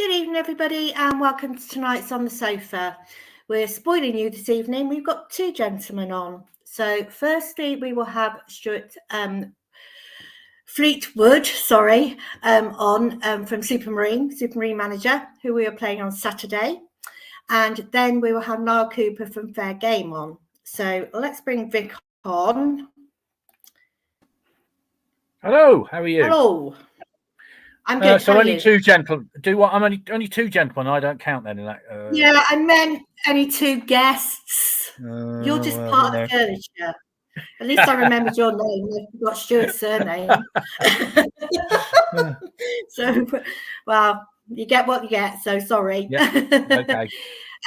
Good evening, everybody, and welcome to tonight's On the Sofa. We're spoiling you this evening. We've got two gentlemen on. So, firstly, we will have Stuart Fleetwood, on from Supermarine manager, who we are playing on Saturday. And then we will have Niall Cooper from Fairgame on. So, let's bring Vic on. Hello, how are you? Hello. I'm good. So only two gentlemen. Do what? I'm only two gentlemen. I don't count then in that. Yeah, I meant only two guests. You're just part of the furniture. At least I remembered your name. I forgot Stuart's surname. So, well, you get what you get. So sorry. Yeah. Okay.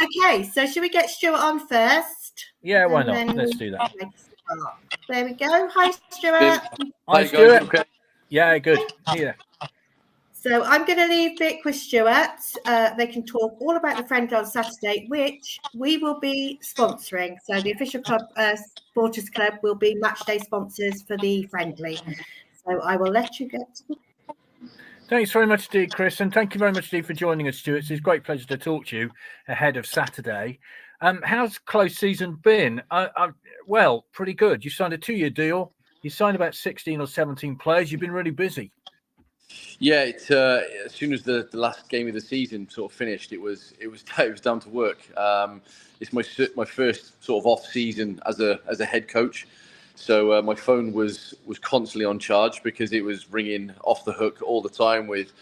Okay. So should we get Stuart on first? Yeah. Why not? Let's do that. There we go. Hi, Stuart. Hi, Stuart. Okay. Yeah. Good. Here. So I'm going to leave Vic with Stuart. They can talk all about the friendly on Saturday, which we will be sponsoring. So the official club, Supporters Club, will be match day sponsors for the friendly. So I will let you get to the... Thanks very much indeed, Chris, and thank you very much indeed for joining us, Stuart. It's a great pleasure to talk to you ahead of Saturday. How's close season been? Well, pretty good. You signed a 2-year deal. You signed about 16 or 17 players. You've been really busy. Yeah, it's as soon as the last game of the season sort of finished, it was down to work. It's my first sort of off season as a head coach, so my phone was constantly on charge because it was ringing off the hook all the time with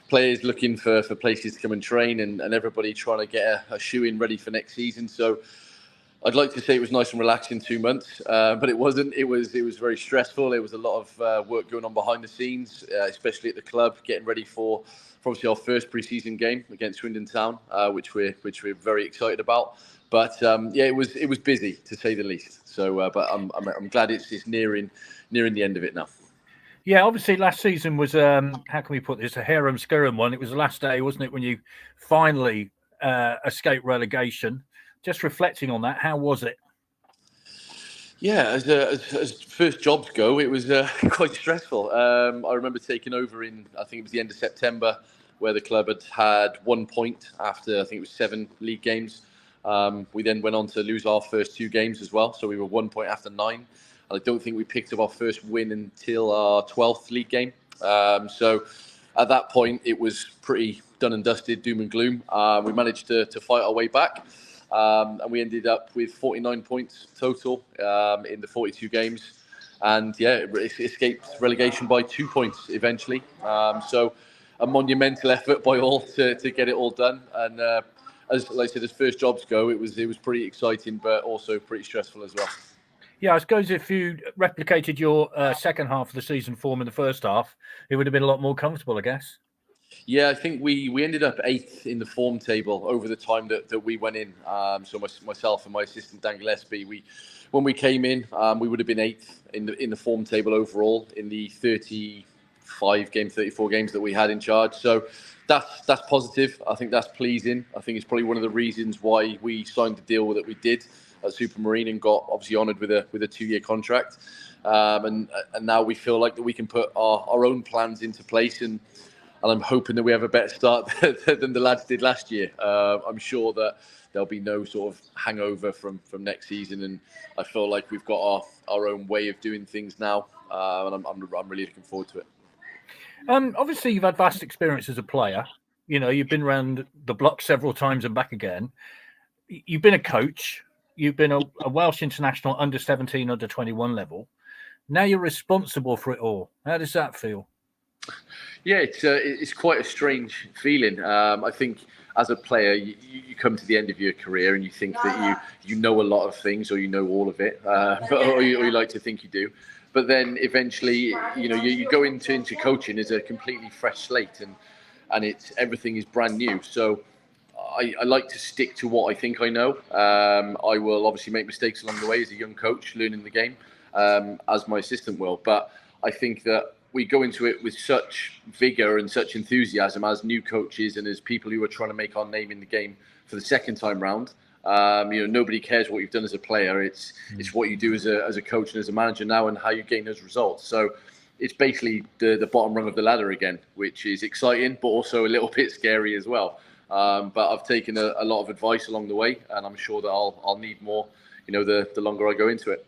players looking for places to come and train and everybody trying to get a shoe in ready for next season. So I'd like to say it was nice and relaxing 2 months, but it wasn't. It was very stressful. There was a lot of work going on behind the scenes, especially at the club, getting ready for obviously our first pre-season game against Wimbledon Town, which we're very excited about. But yeah, it was busy to say the least. So, but I'm glad it's nearing the end of it now. Yeah, obviously last season was how can we put this, a harum-scarum one. It was the last day, wasn't it, when you finally escaped relegation? Just reflecting on that, how was it? Yeah, as first jobs go, it was quite stressful. I remember taking over I think it was the end of September, where the club had 1 point after I think it was 7 league games. We then went on to lose our first 2 games as well, so we were 1 point after 9. I don't think we picked up our first win until our 12th league game. So at that point, it was pretty done and dusted, doom and gloom. We managed to fight our way back. And we ended up with 49 points total in the 42 games. And yeah, escaped relegation by 2 points eventually. So a monumental effort by all to get it all done. And as like I said, as first jobs go, it was pretty exciting, but also pretty stressful as well. Yeah, I suppose if you replicated your second half of the season form in the first half, it would have been a lot more comfortable, I guess. Yeah, I think we ended up 8th in the form table over the time that we went in. So myself and my assistant Dan Gillespie, when we came in, we would have been 8th in the form table overall in the 34 games that we had in charge. So that's positive. I think that's pleasing. I think it's probably one of the reasons why we signed the deal that we did at Supermarine and got obviously honoured with a 2-year contract. And now we feel like that we can put our own plans into place and I'm hoping that we have a better start than the lads did last year. I'm sure that there'll be no sort of hangover from next season, and I feel like we've got our own way of doing things now, and I'm really looking forward to it. Obviously, you've had vast experience as a player. You know, you've been around the block several times and back again. You've been a coach. You've been a Welsh international under 17, under 21 level. Now you're responsible for it all. How does that feel? Yeah, it's quite a strange feeling. I think as a player, you come to the end of your career and you think that you know a lot of things or you know all of it, or you like to think you do. But then eventually, you go into coaching as a completely fresh slate and everything is brand new. So I like to stick to what I think I know. I will obviously make mistakes along the way as a young coach learning the game, as my assistant will. But I think that we go into it with such vigor and such enthusiasm as new coaches and as people who are trying to make our name in the game for the second time round. Nobody cares what you've done as a player. It's what you do as a coach and as a manager now and how you gain those results. So it's basically the bottom rung of the ladder again, which is exciting, but also a little bit scary as well. But I've taken a lot of advice along the way, and I'm sure that I'll need more, the longer I go into it.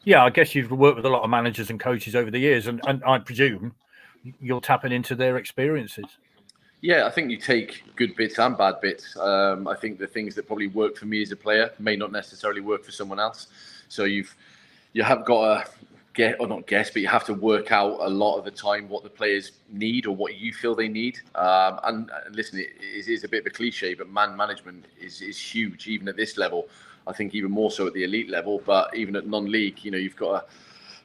Yeah, I guess you've worked with a lot of managers and coaches over the years, and I presume you're tapping into their experiences. Yeah, I think you take good bits and bad bits. I think the things that probably work for me as a player may not necessarily work for someone else. So you have got to not guess, but you have to work out a lot of the time what the players need or what you feel they need. And listen, it is a bit of a cliche, but man management is huge, even at this level. I think even more so at the elite level, but even at non-league, you've got to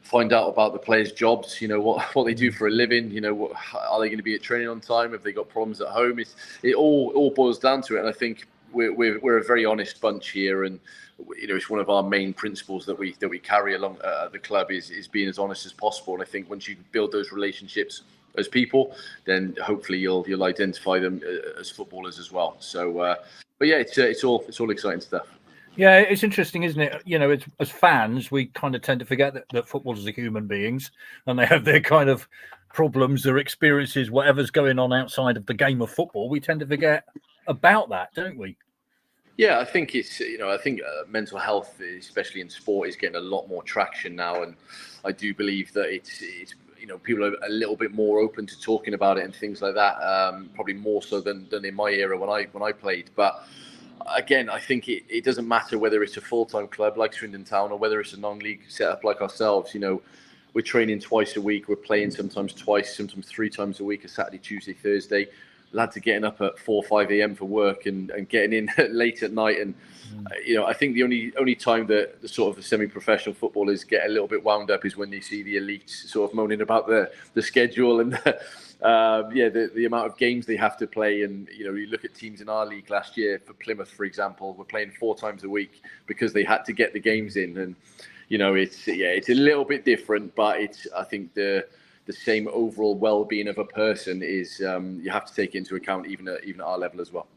find out about the players' jobs, what they do for a living, are they going to be at training on time? Have they got problems at home? It all boils down to it. And I think we're a very honest bunch here, and it's one of our main principles that we carry along the club is being as honest as possible. And I think once you build those relationships as people, then hopefully you'll identify them as footballers as well. So, but yeah, it's all exciting stuff. Yeah, it's interesting, isn't it? As fans, we kind of tend to forget that footballers are human beings, and they have their kind of problems, their experiences, whatever's going on outside of the game of football. We tend to forget about that, don't we? Yeah, I think it's mental health, especially in sport, is getting a lot more traction now, and I do believe that it's people are a little bit more open to talking about it and things like that. Probably more so than in my era when I played, but. Again, I think it doesn't matter whether it's a full-time club like Swindon Town or whether it's a non-league setup like ourselves. We're training twice a week. We're playing sometimes twice, sometimes 3 times a week, a Saturday, Tuesday, Thursday. Lads are getting up at 4 or 5 a.m. for work and getting in late at night. And, I think the only time that the sort of the semi-professional footballers get a little bit wound up is when they see the elites sort of moaning about the schedule and the amount of games they have to play. And you look at teams in our league last year, for Plymouth, for example, we're playing 4 times a week because they had to get the games in. And it's a little bit different, but I think the same overall well-being of a person is you have to take into account even at our level as well.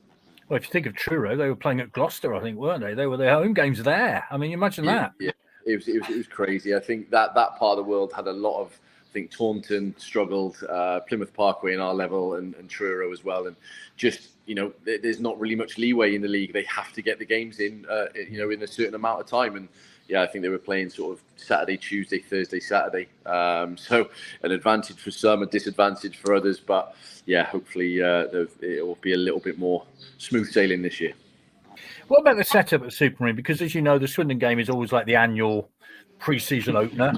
Well, if you think of Truro, they were playing at Gloucester, I think, weren't they? They were their home games there. I mean, imagine that. Yeah, it was crazy. I think that part of the world had a lot of. I think Taunton struggled, Plymouth Parkway in our level, and Truro as well. And just there's not really much leeway in the league. They have to get the games in in a certain amount of time. And I think they were playing sort of Saturday, Tuesday, Thursday, Saturday. So an advantage for some, a disadvantage for others. But hopefully it will be a little bit more smooth sailing this year. What about the setup at Supermarine? Because as you know, the Swindon game is always like the annual pre-season opener.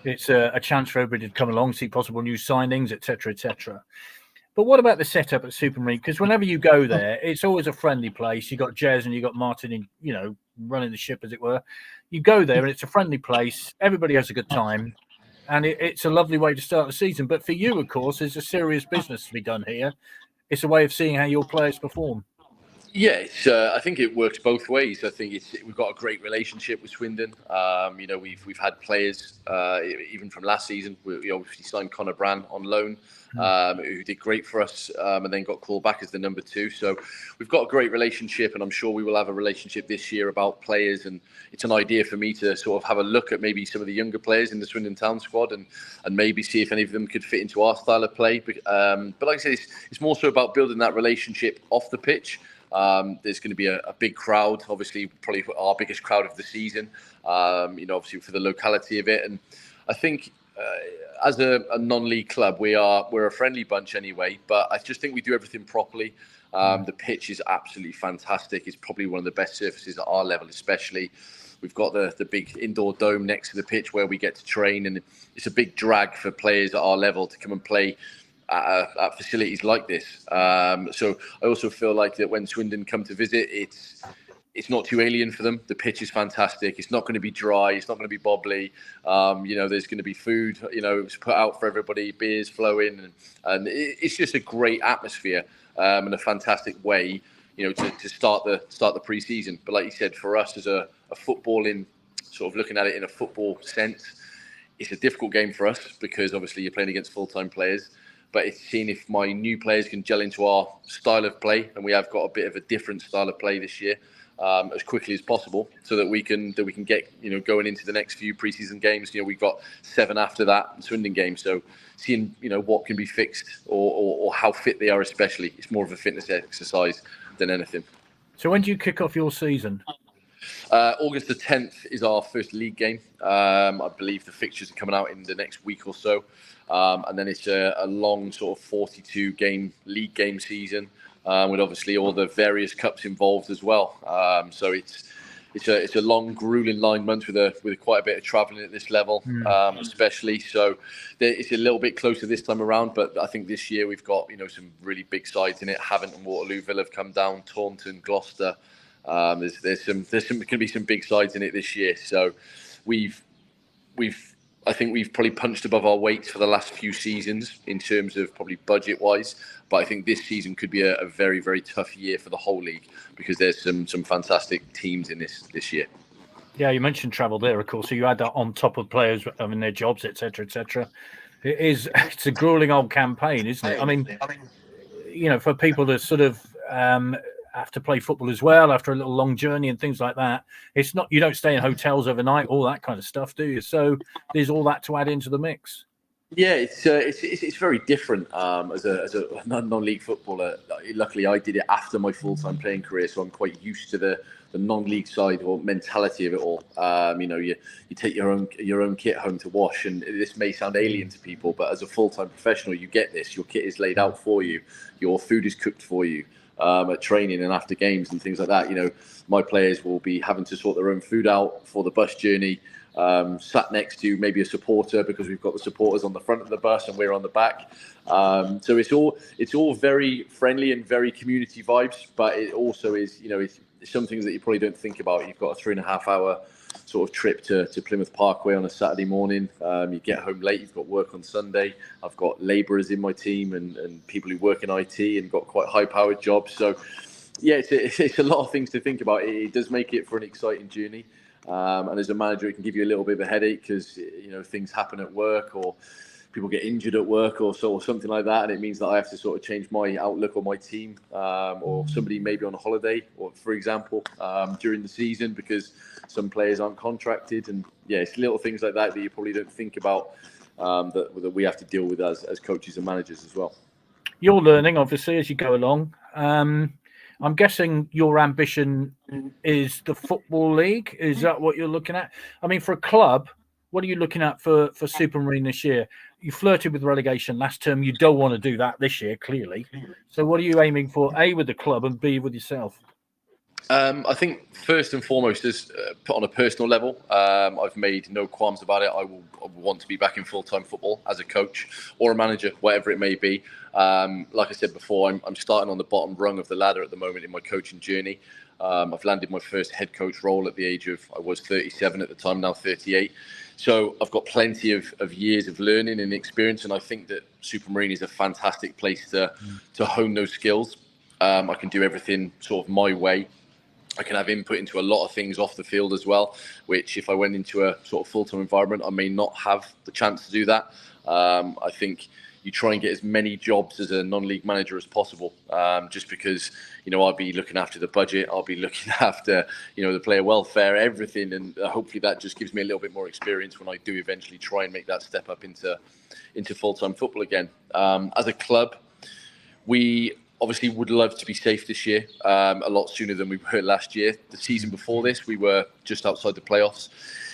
It's a chance for everybody to come along, see possible new signings, etc., etc. But what about the setup at Supermarine? Because whenever you go there, it's always a friendly place. You got Jez and you got Martin, running the ship, as it were. You go there and it's a friendly place. Everybody has a good time, and it's a lovely way to start the season. But for you, of course, there's a serious business to be done here. It's a way of seeing how your players perform. Yeah, I think it works both ways. I think we've got a great relationship with Swindon. We've had players even from last season. We obviously signed Conor Brann on loan, who did great for us, and then got called back as the number 2. So we've got a great relationship, and I'm sure we will have a relationship this year about players. And it's an idea for me to sort of have a look at maybe some of the younger players in the Swindon Town squad, and maybe see if any of them could fit into our style of play. But like I said, it's more so about building that relationship off the pitch. There's going to be a big crowd, obviously, probably our biggest crowd of the season, obviously for the locality of it. And I think as a non-league club, we're a friendly bunch anyway, but I just think we do everything properly. The pitch is absolutely fantastic. It's probably one of the best surfaces at our level, especially. We've got the big indoor dome next to the pitch where we get to train, and it's a big drag for players at our level to come and play at facilities like this. So I also feel like that when Swindon come to visit, it's not too alien for them. The pitch is fantastic. It's not going to be dry. It's not going to be bobbly. There's going to be food, put out for everybody, beers flowing, and it's just a great atmosphere and a fantastic way, to start the pre-season. But like you said, for us as a footballing, sort of looking at it in a football sense, it's a difficult game for us because obviously you're playing against full-time players. But it's seeing if my new players can gel into our style of play, and we have got a bit of a different style of play this year. as quickly as possible, so that we can get going into the next few preseason games. We've got 7 after that Swindon game, so seeing what can be fixed or how fit they are, especially, it's more of a fitness exercise than anything. So when do you kick off your season? August the 10th is our first league game. I believe the fixtures are coming out in the next week or so, and then it's a long sort of 42 game league game season, with obviously all the various cups involved as well. So it's a long, grueling 9 months with quite a bit of travelling at this level, especially. So it's a little bit closer this time around, but I think this year we've got some really big sides in it. Havant and Waterlooville have come down, Taunton, Gloucester. There's going to be some big sides in it this year. So I think we've probably punched above our weight for the last few seasons in terms of probably budget wise. But I think this season could be a very, very tough year for the whole league, because there's some fantastic teams in this year. Yeah, you mentioned travel there, of course. So you add that on top of players having their jobs, etc., etc. It's a grueling old campaign, isn't it? I mean, for people to sort of have to play football as well after a little long journey and things like that. It's not, you don't stay in hotels overnight, all that kind of stuff, do you? So there's all that to add into the mix. Yeah, it's very different as a non-league footballer. Luckily, I did it after my full-time playing career, so I'm quite used to the non-league side or mentality of it all. You take your own kit home to wash, and this may sound alien to people, but as a full-time professional, you get this. Your kit is laid out for you. Your food is cooked for you. At training and after games and things like that, my players will be having to sort their own food out for the bus journey, sat next to maybe a supporter, because we've got the supporters on the front of the bus and we're on the back. So it's all very friendly and very community vibes, but it also is, it's some things that you probably don't think about. You've got a 3.5 hour sort of trip to Plymouth Parkway on a Saturday morning. You get home late, you've got work on Sunday. I've got labourers in my team and people who work in IT and got quite high-powered jobs. So, yeah, it's a lot of things to think about. It does make it for an exciting journey. And as a manager, it can give you a little bit of a headache because, things happen at work, or people get injured at work or something like that. And it means that I have to sort of change my outlook on my team, or somebody maybe on a holiday, or for example, during the season, because some players aren't contracted. And yeah, it's little things like that you probably don't think about, that we have to deal with as coaches and managers as well. You're learning, obviously, as you go along. I'm guessing your ambition is the Football League. Is that what you're looking at? I mean, for a club, what are you looking at for Supermarine this year? You flirted with relegation last term. You don't want to do that this year, clearly. So what are you aiming for, A, with the club, and B, with yourself? I think first and foremost is on a personal level. I've made no qualms about it. I will want to be back in full-time football as a coach or a manager, whatever it may be. Like I said before, I'm starting on the bottom rung of the ladder at the moment in my coaching journey. I've landed my first head coach role at the age of, I was 37 at the time, now 38. So I've got plenty of years of learning and experience, and I think that Supermarine is a fantastic place to hone those skills. I can do everything sort of my way. I can have input into a lot of things off the field as well, which if I went into a sort of full-time environment, I may not have the chance to do that. I think you try and get as many jobs as a non-league manager as possible, just because, I'll be looking after the budget, I'll be looking after, the player welfare, everything. And hopefully that just gives me a little bit more experience when I do eventually try and make that step up into full-time football again. As a club, we obviously would love to be safe this year, a lot sooner than we were last year. The season before this, we were just outside the playoffs.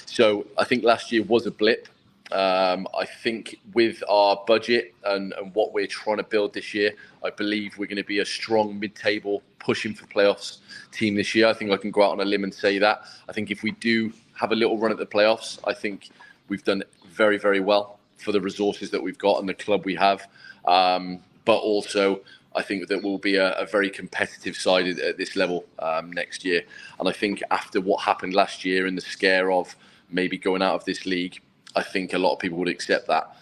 So I think last year was a blip. I think with our budget and what we're trying to build this year, I believe we're going to be a strong mid-table, pushing for playoffs team this year. I think I can go out on a limb and say that. I think if we do have a little run at the playoffs, I think we've done very, very well for the resources that we've got and the club we have. But also, I think that we'll be a very competitive side at this level next year. And I think after what happened last year and the scare of maybe going out of this league, I think a lot of people would accept that.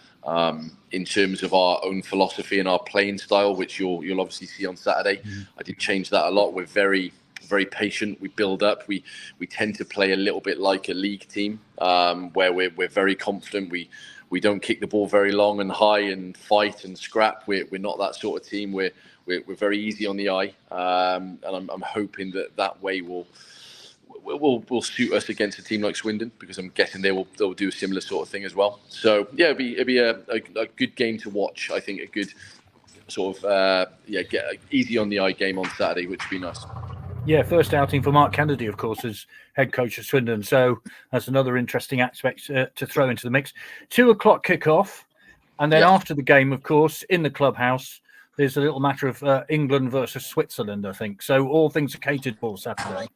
In terms of our own philosophy and our playing style, which you'll obviously see on Saturday, I did change that a lot. We're very, very patient. We build up. We tend to play a little bit like a league team, where we're very confident. We don't kick the ball very long and high and fight and scrap. We're not that sort of team. We're we're very easy on the eye, and I'm hoping that way will suit us against a team like Swindon, because I'm guessing they'll do a similar sort of thing as well. So yeah, it'd be a good game to watch. I think a good sort of get an easy on the eye game on Saturday, which would be nice. Yeah, first outing for Mark Kennedy, of course, as head coach of Swindon. So that's another interesting aspect to throw into the mix. 2 o'clock kickoff, and then after the game, of course, in the clubhouse, there's a little matter of England versus Switzerland, I think. So all things are catered for Saturday.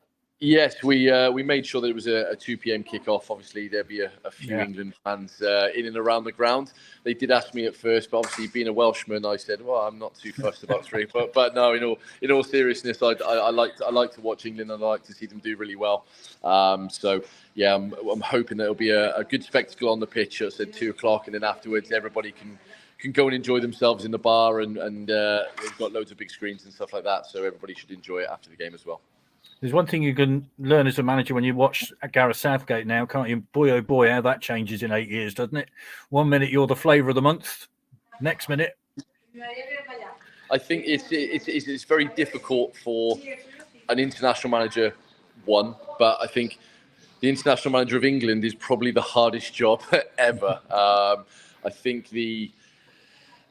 Yes, we made sure that it was a 2 p.m. kickoff. Obviously, there'd be a few England fans in and around the ground. They did ask me at first, but obviously being a Welshman, I said, "Well, I'm not too fussed about 3." But no, in all seriousness, I like to watch England, and I like to see them do really well. So yeah, I'm hoping that it'll be a good spectacle on the pitch. I said 2 o'clock, and then afterwards, everybody can go and enjoy themselves in the bar, and they've got loads of big screens and stuff like that. So everybody should enjoy it after the game as well. There's one thing you can learn as a manager when you watch Gareth Southgate now, can't you? Boy, oh boy, how that changes in 8 years, doesn't it? 1 minute you're the flavour of the month, next minute. I think it's very difficult for an international manager, but I think the international manager of England is probably the hardest job ever. I think the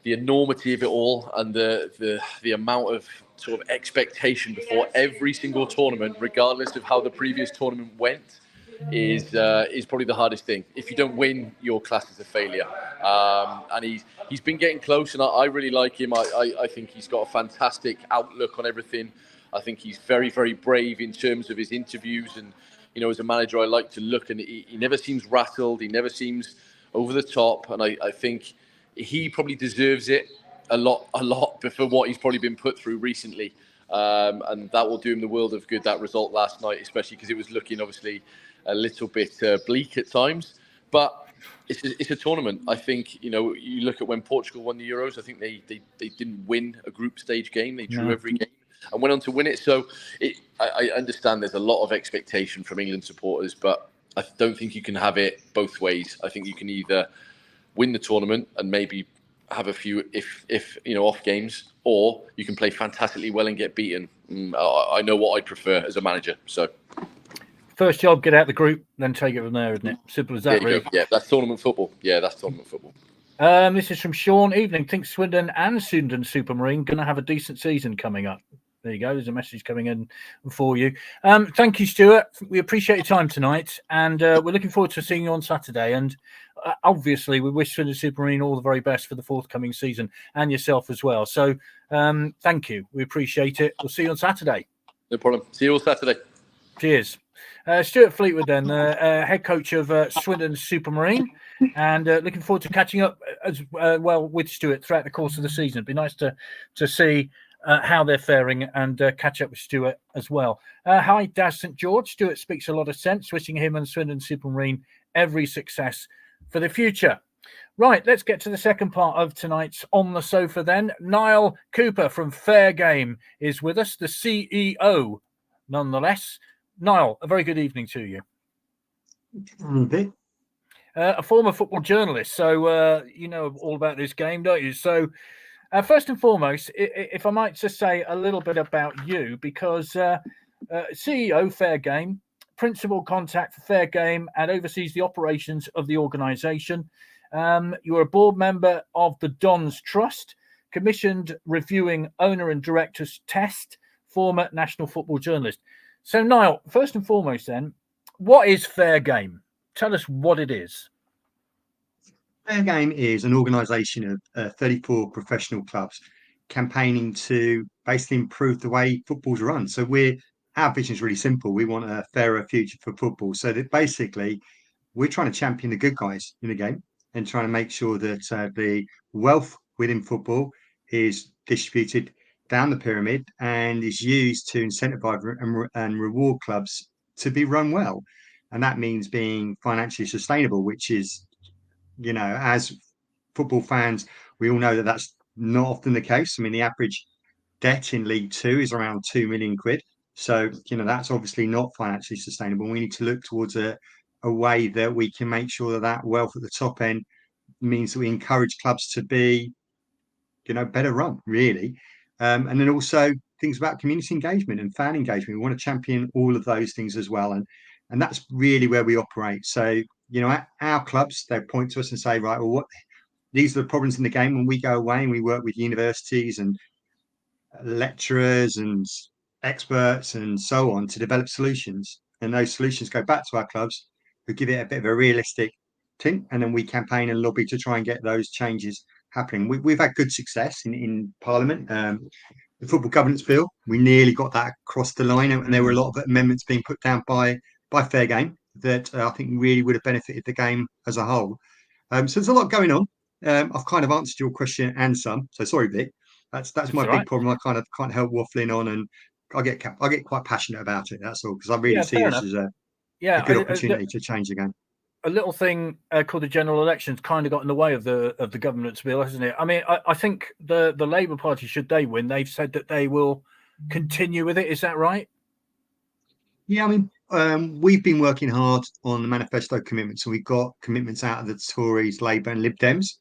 enormity of it all, and the amount of sort of expectation before every single tournament, regardless of how the previous tournament went, is probably the hardest thing. If you don't win, you're classed as a failure. And he's been getting close, and I really like him. I think he's got a fantastic outlook on everything. I think he's very, very brave in terms of his interviews, and as a manager, I like to look, and he never seems rattled. He never seems over the top, and I think he probably deserves it a lot for what he's probably been put through recently, and that will do him the world of good, that result last night, especially because it was looking obviously a little bit bleak at times, but it's a tournament. I think you look at when Portugal won the Euros, I think they didn't win a group stage game, they drew every game and went on to win it. So I understand there's a lot of expectation from England supporters, but I don't think you can have it both ways. I think you can either win the tournament and maybe have a few if off games, or you can play fantastically well and get beaten. I know what I'd prefer as a manager. So first job, get out the group, then take it from there, isn't it? Simple as that, really. Yeah, that's tournament football. This is from Sean. Evening. Think Swindon and Swindon Supermarine going to have a decent season coming up. There you go. There's a message coming in for you. Thank you, Stuart. We appreciate your time tonight, and we're looking forward to seeing you on Saturday. And obviously, we wish Swindon Supermarine all the very best for the forthcoming season, and yourself as well. So thank you. We appreciate it. We'll see you on Saturday. No problem. See you all Saturday. Cheers. Stuart Fleetwood, then, head coach of Swindon Supermarine, and looking forward to catching up as well with Stuart throughout the course of the season. It'd be nice to see how they're faring and catch up with Stuart as well. Hi, Daz St. George. Stuart speaks a lot of sense, wishing him and Swindon Supermarine every success for the future. Right, let's get to the second part of tonight's On the Sofa then. Niall Cooper from Fairgame is with us, the CEO, nonetheless. Niall, a very good evening to you. A former football journalist, so you know all about this game, don't you? So first and foremost, if I might just say a little bit about you, because CEO Fairgame, principal contact for Fairgame, and oversees the operations of the organisation. You're a board member of the Dons Trust, commissioned reviewing owner and directors test, former national football journalist. So, Niall, first and foremost, then, what is Fairgame? Tell us what it is. Fairgame is an organisation of 34 professional clubs campaigning to basically improve the way football's run. So our vision is really simple. We want a fairer future for football. So that basically we're trying to champion the good guys in the game and trying to make sure that the wealth within football is distributed down the pyramid and is used to incentivize and reward clubs to be run well. And that means being financially sustainable, which is, as football fans, we all know that that's not often the case. I mean, the average debt in League Two is around £2 million. So, that's obviously not financially sustainable. We need to look towards a way that we can make sure that wealth at the top end means that we encourage clubs to be, better run, really. And then also things about community engagement and fan engagement. We want to champion all of those things as well. And that's really where we operate. So, our clubs, they point to us and say, right, well, these are the problems in the game. When we go away and we work with universities and lecturers and experts and so on to develop solutions. And those solutions go back to our clubs who give it a bit of a realistic tint. And then we campaign and lobby to try and get those changes happening. We've had good success in Parliament. The football governance bill, we nearly got that across the line, and there were a lot of amendments being put down by Fairgame that I think really would have benefited the game as a whole. So there's a lot going on. I've kind of answered your question and some. So sorry, Vic. That's my big problem. I kind of can't help waffling on, and I get quite passionate about it. That's all, because I really see this as a good opportunity to change the game. A little thing called the general elections kind of got in the way of the governance bill, hasn't it? I mean, I think the Labour Party, should they win, they've said that they will continue with it. Is that right? Yeah, I mean, we've been working hard on the manifesto commitments, and we've got commitments out of the Tories, Labour, and Lib Dems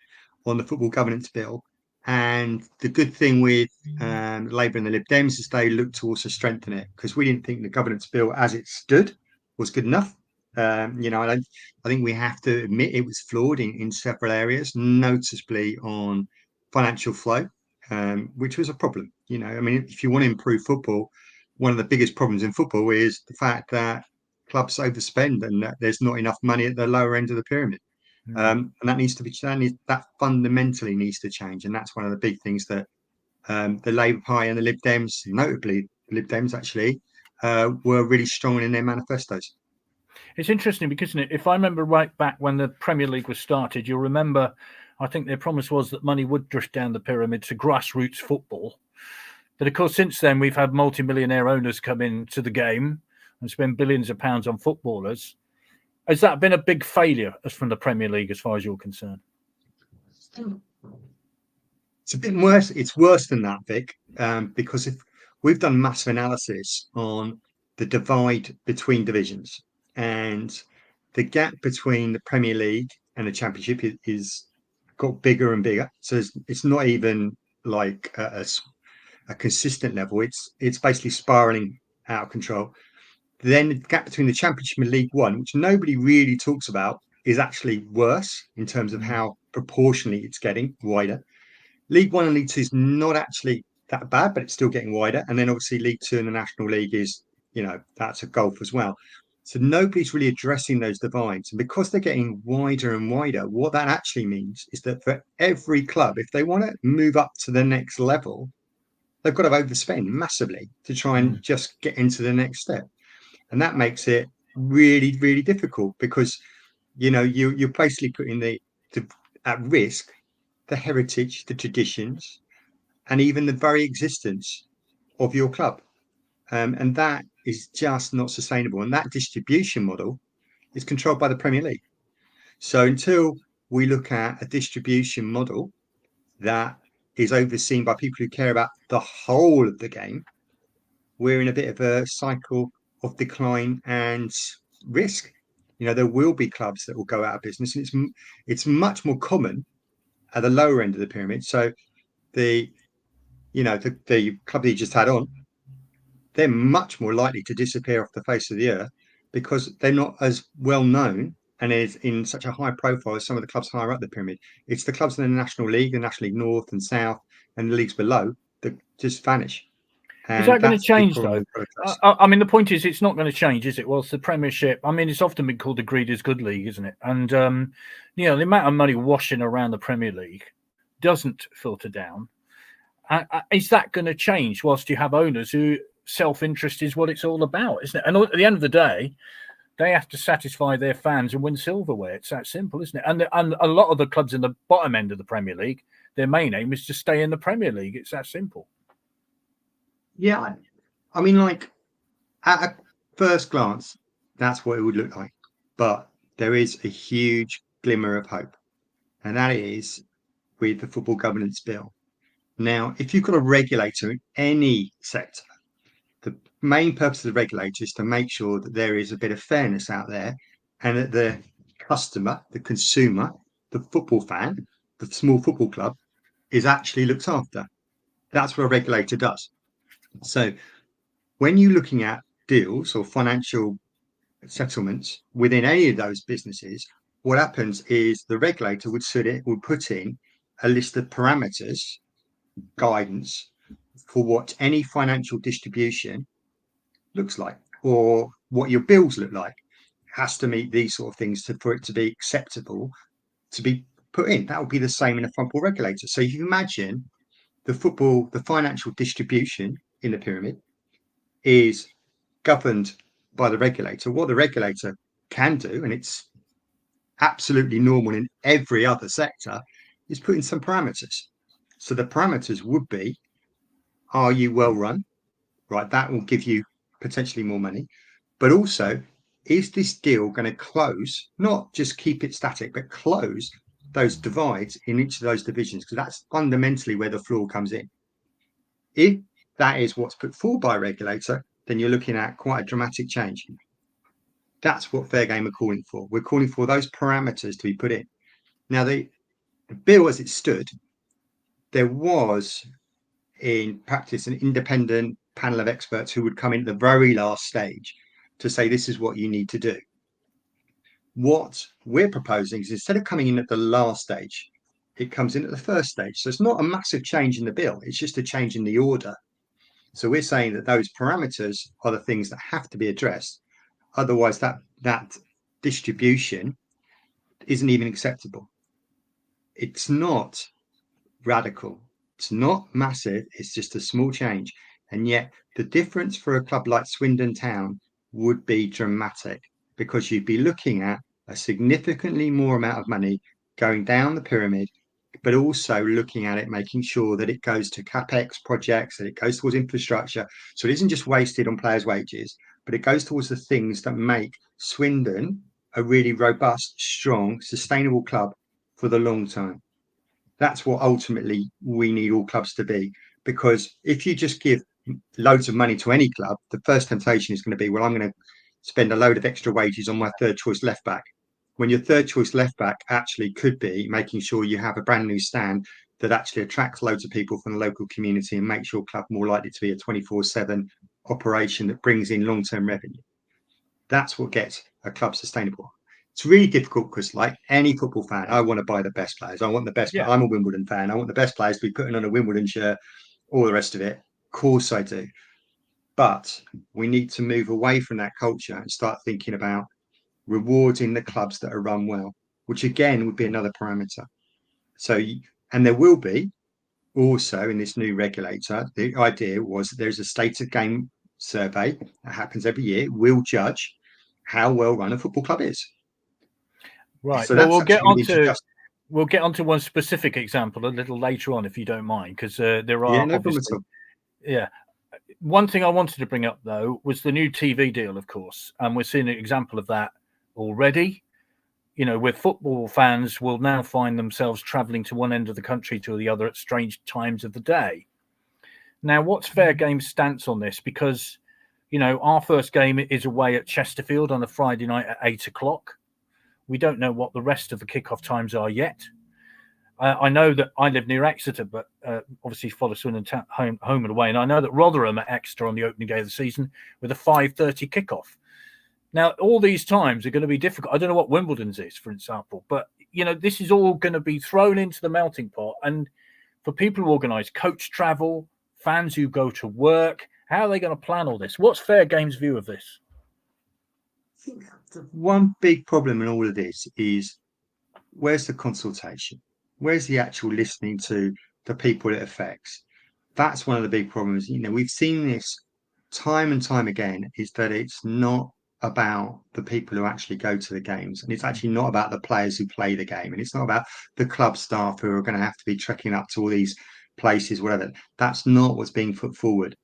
on the football governance bill. And the good thing with Labour and the Lib Dems is they look to also strengthen it, because we didn't think the governance bill as it stood was good enough. I think we have to admit it was flawed in several areas, noticeably on financial flow, which was a problem. I mean, if you want to improve football, one of the biggest problems in football is the fact that clubs overspend and that there's not enough money at the lower end of the pyramid. And that needs to be changed. That fundamentally needs to change, and that's one of the big things that the Labour Party and the Lib Dems, notably the Lib Dems, actually were really strong in their manifestos. It's interesting because, if I remember right back when the Premier League was started, you'll remember, I think their promise was that money would drift down the pyramid to grassroots football. But of course, since then, we've had multi-millionaire owners come into the game and spend billions of pounds on footballers. Has that been a big failure from the Premier League, as far as you're concerned? It's a bit worse. It's worse than that, Vic, because if we've done massive analysis on the divide between divisions, and the gap between the Premier League and the Championship is got bigger and bigger. So it's not even like a consistent level. It's basically spiraling out of control. Then the gap between the Championship and League One, which nobody really talks about, is actually worse in terms of how proportionally it's getting wider. League One and League Two is not actually that bad, but it's still getting wider. And then obviously League Two and the National League is, that's a gulf as well. So nobody's really addressing those divides. And because they're getting wider and wider, what that actually means is that for every club, if they want to move up to the next level, they've got to overspend massively to try and just get into the next step. And that makes it really, really difficult, because, you're basically putting at risk the heritage, the traditions, and even the very existence of your club. And that is just not sustainable. And that distribution model is controlled by the Premier League. So until we look at a distribution model that is overseen by people who care about the whole of the game, we're in a bit of a cycle of decline and risk. There will be clubs that will go out of business, and it's much more common at the lower end of the pyramid. So the club that you just had on, they're much more likely to disappear off the face of the earth because they're not as well known and is in such a high profile as some of the clubs higher up the pyramid. It's the clubs in the National League, the National League North and South, and the leagues below that just vanish. Is that going to change, though? I mean, the point is, it's not going to change, is it? Well, it's the Premiership. I mean, it's often been called the greediest good league, isn't it? And, the amount of money washing around the Premier League doesn't filter down. Is that going to change whilst you have owners who self-interest is what it's all about, isn't it? And at the end of the day, they have to satisfy their fans and win silverware. It's that simple, isn't it? And a lot of the clubs in the bottom end of the Premier League, their main aim is to stay in the Premier League. It's that simple. Yeah, I mean, like, at a first glance, that's what it would look like. But there is a huge glimmer of hope, and that is with the football governance bill. Now, if you've got a regulator in any sector, the main purpose of the regulator is to make sure that there is a bit of fairness out there, and that the customer, the consumer, the football fan, the small football club is actually looked after. That's what a regulator does. So when you're looking at deals or financial settlements within any of those businesses, what happens is the regulator would put in a list of parameters, guidance for what any financial distribution looks like, or what your bills look like. It has to meet these sort of things for it to be acceptable to be put in. That would be the same in a football regulator. So you imagine the financial distribution in the pyramid is governed by the regulator. What the regulator can do, and it's absolutely normal in every other sector, is put in some parameters. So the parameters would be, are you well run? Right, that will give you potentially more money. But also, is this deal going to close, not just keep it static, but close those divides in each of those divisions? Because that's fundamentally where the floor comes in. If that is what's put forward by a regulator, then you're looking at quite a dramatic change. That's what Fairgame are calling for. We're calling for those parameters to be put in. Now, the bill as it stood, there was in practice an independent panel of experts who would come in at the very last stage to say this is what you need to do. What we're proposing is instead of coming in at the last stage, it comes in at the first stage. So it's not a massive change in the bill, it's just a change in the order. So we're saying that those parameters are the things that have to be addressed. Otherwise, that distribution isn't even acceptable. It's not radical. It's not massive. It's just a small change. And yet the difference for a club like Swindon Town would be dramatic, because you'd be looking at a significantly more amount of money going down the pyramid, but also looking at it, making sure that it goes to capex projects, that it goes towards infrastructure. So it isn't just wasted on players' wages, but it goes towards the things that make Swindon a really robust, strong, sustainable club for the long term. That's what ultimately we need all clubs to be. Because if you just give loads of money to any club, the first temptation is going to be, well, I'm going to spend a load of extra wages on my third choice left back. When your third choice left back actually could be making sure you have a brand new stand that actually attracts loads of people from the local community and makes your club more likely to be a 24/7 operation that brings in long-term revenue. That's what gets a club sustainable. It's really difficult because, like any football fan, I want to buy the best players. I want the best. I'm a Wimbledon fan. I want the best players to be putting on a Wimbledon shirt, all the rest of it. Of course I do. But we need to move away from that culture and start thinking about rewarding the clubs that are run well, which again would be another parameter. So, and there will be also in this new regulator, the idea was that there's a state of game survey that happens every year. We'll judge how well run a football club is. Right. So well, we'll get onto one specific example a little later on, if you don't mind, because there are no problem at all. Yeah. One thing I wanted to bring up, though, was the new TV deal, of course, and we're seeing an example of that already. You know, where football fans will now find themselves travelling to one end of the country to the other at strange times of the day. Now, what's Fairgame's stance on this? Because, you know, our first game is away at Chesterfield on a Friday night at 8:00. We don't know what the rest of the kickoff times are yet. I know that I live near Exeter, but obviously follow Swindon home and away. And I know that Rotherham at Exeter on the opening day of the season with a 5:30 kickoff. Now, all these times are going to be difficult. I don't know what Wimbledon's is, for example, but, you know, this is all going to be thrown into the melting pot. And for people who organise coach travel, fans who go to work, how are they going to plan all this? What's Fairgame's view of this? One big problem in all of this is, where's the consultation? Where's the actual listening to the people it affects? That's one of the big problems. You know, we've seen this time and time again, is that it's not about the people who actually go to the games, and it's actually not about the players who play the game, and it's not about the club staff who are going to have to be trekking up to all these places, whatever. That's not what's being put forward.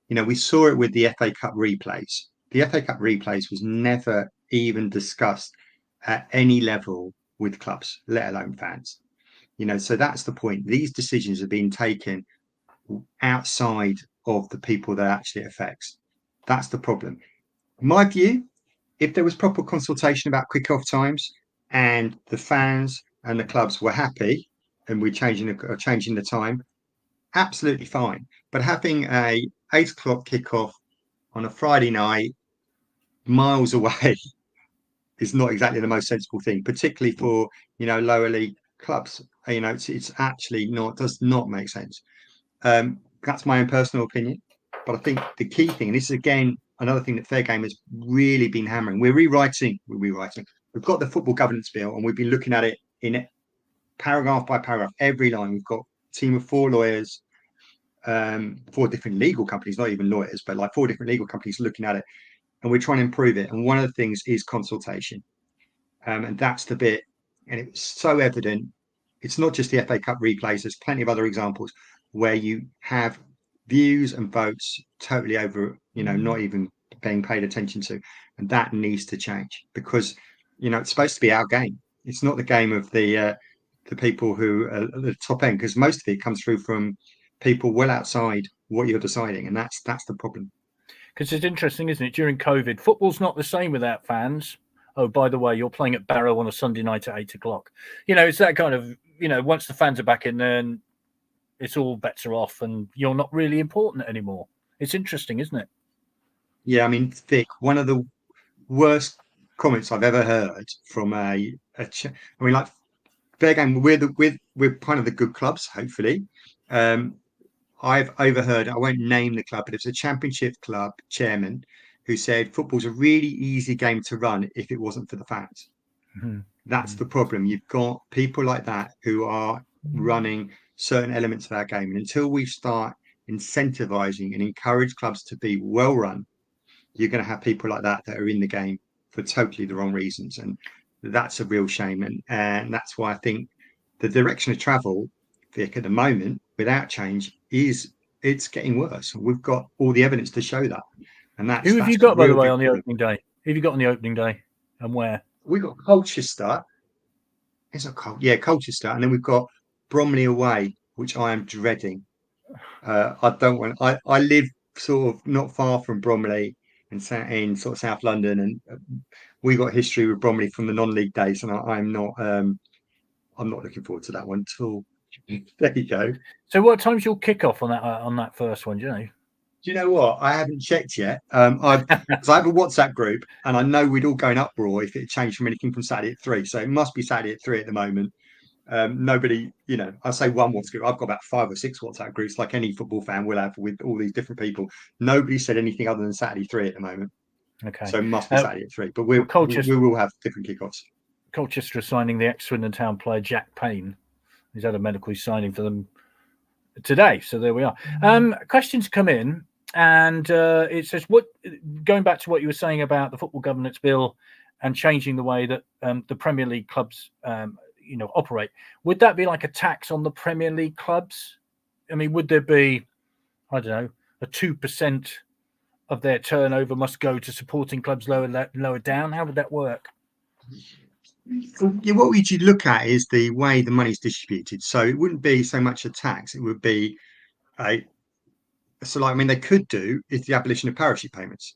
You know, we saw it with the FA Cup replays. The FA Cup replays was never even discussed at any level with clubs, let alone fans. You know, so that's the point. These decisions are being taken outside of the people that actually affects. That's the problem. In my view, if there was proper consultation about quick-off times and the fans and the clubs were happy and we're changing the time, absolutely fine. But having a 8 o'clock kickoff on a Friday night, miles away, is not exactly the most sensible thing, particularly for lower league clubs. It's actually not does not make sense. That's my own personal opinion, but I think the key thing, and this is again another thing that Fairgame has really been hammering. We're rewriting. We've got the football governance bill, and we've been looking at it in paragraph by paragraph, every line. We've got a team of 4 lawyers, 4 different legal companies, not even lawyers, but like 4 different legal companies looking at it, and we're trying to improve it. And one of the things is consultation, and that's the bit. And it was so evident. It's not just the FA Cup replays. There's plenty of other examples where you have views and votes totally over, not even being paid attention to, and that needs to change, because it's supposed to be our game. It's not the game of the people who are at the top end, because most of it comes through from people well outside what you're deciding, and that's the problem. Because it's interesting, isn't it? During COVID, football's not the same without fans. Oh, by the way, you're playing at Barrow on a Sunday night at 8 o'clock. It's that kind of, once the fans are back in there, and it's all bets are off, and you're not really important anymore. It's interesting, isn't it? Yeah, I mean, Vic, one of the worst comments I've ever heard from like Fairgame, we're kind of the good clubs, hopefully. I've overheard, I won't name the club, but it's a championship club chairman who said football's a really easy game to run if it wasn't for the fans. Mm-hmm. That's the problem. You've got people like that who are running certain elements of our game. And until we start incentivizing and encourage clubs to be well run, you're going to have people like that are in the game for totally the wrong reasons. And that's a real shame. And that's why I think the direction of travel, Vic, at the moment, without change, it's getting worse. We've got all the evidence to show that. And who have you got, by the way, on the opening day? Who have you got on the opening day, and where? We got Colchester. It's not cold. Yeah, Colchester, and then we've got Bromley away, which I am dreading. I don't want. I live sort of not far from Bromley in sort of South London, and we got history with Bromley from the non-league days, and I'm not looking forward to that one at all. There you go. So, what time's your kickoff on that first one? Do you know? Do you know what? I haven't checked yet. I have a WhatsApp group, and I know we'd all go in uproar if it changed from anything from Saturday at 3. So it must be Saturday at 3 at the moment. Nobody, I say one WhatsApp group. I've got about 5 or 6 WhatsApp groups, like any football fan will have, with all these different people. Nobody said anything other than Saturday 3 at the moment. Okay. So it must be Saturday at 3. But we will have different kickoffs. Colchester are signing the ex-Swindon Town player Jack Payne. He's had a medical signing for them today. So there we are. Questions come in. And it says, going back to what you were saying about the football governance bill and changing the way that the Premier League clubs, operate, would that be like a tax on the Premier League clubs? I mean, would there be, I don't know, a 2% of their turnover must go to supporting clubs lower down? How would that work? What we should look at is the way the money's distributed. So it wouldn't be so much a tax; it would be they could do is the abolition of parachute payments,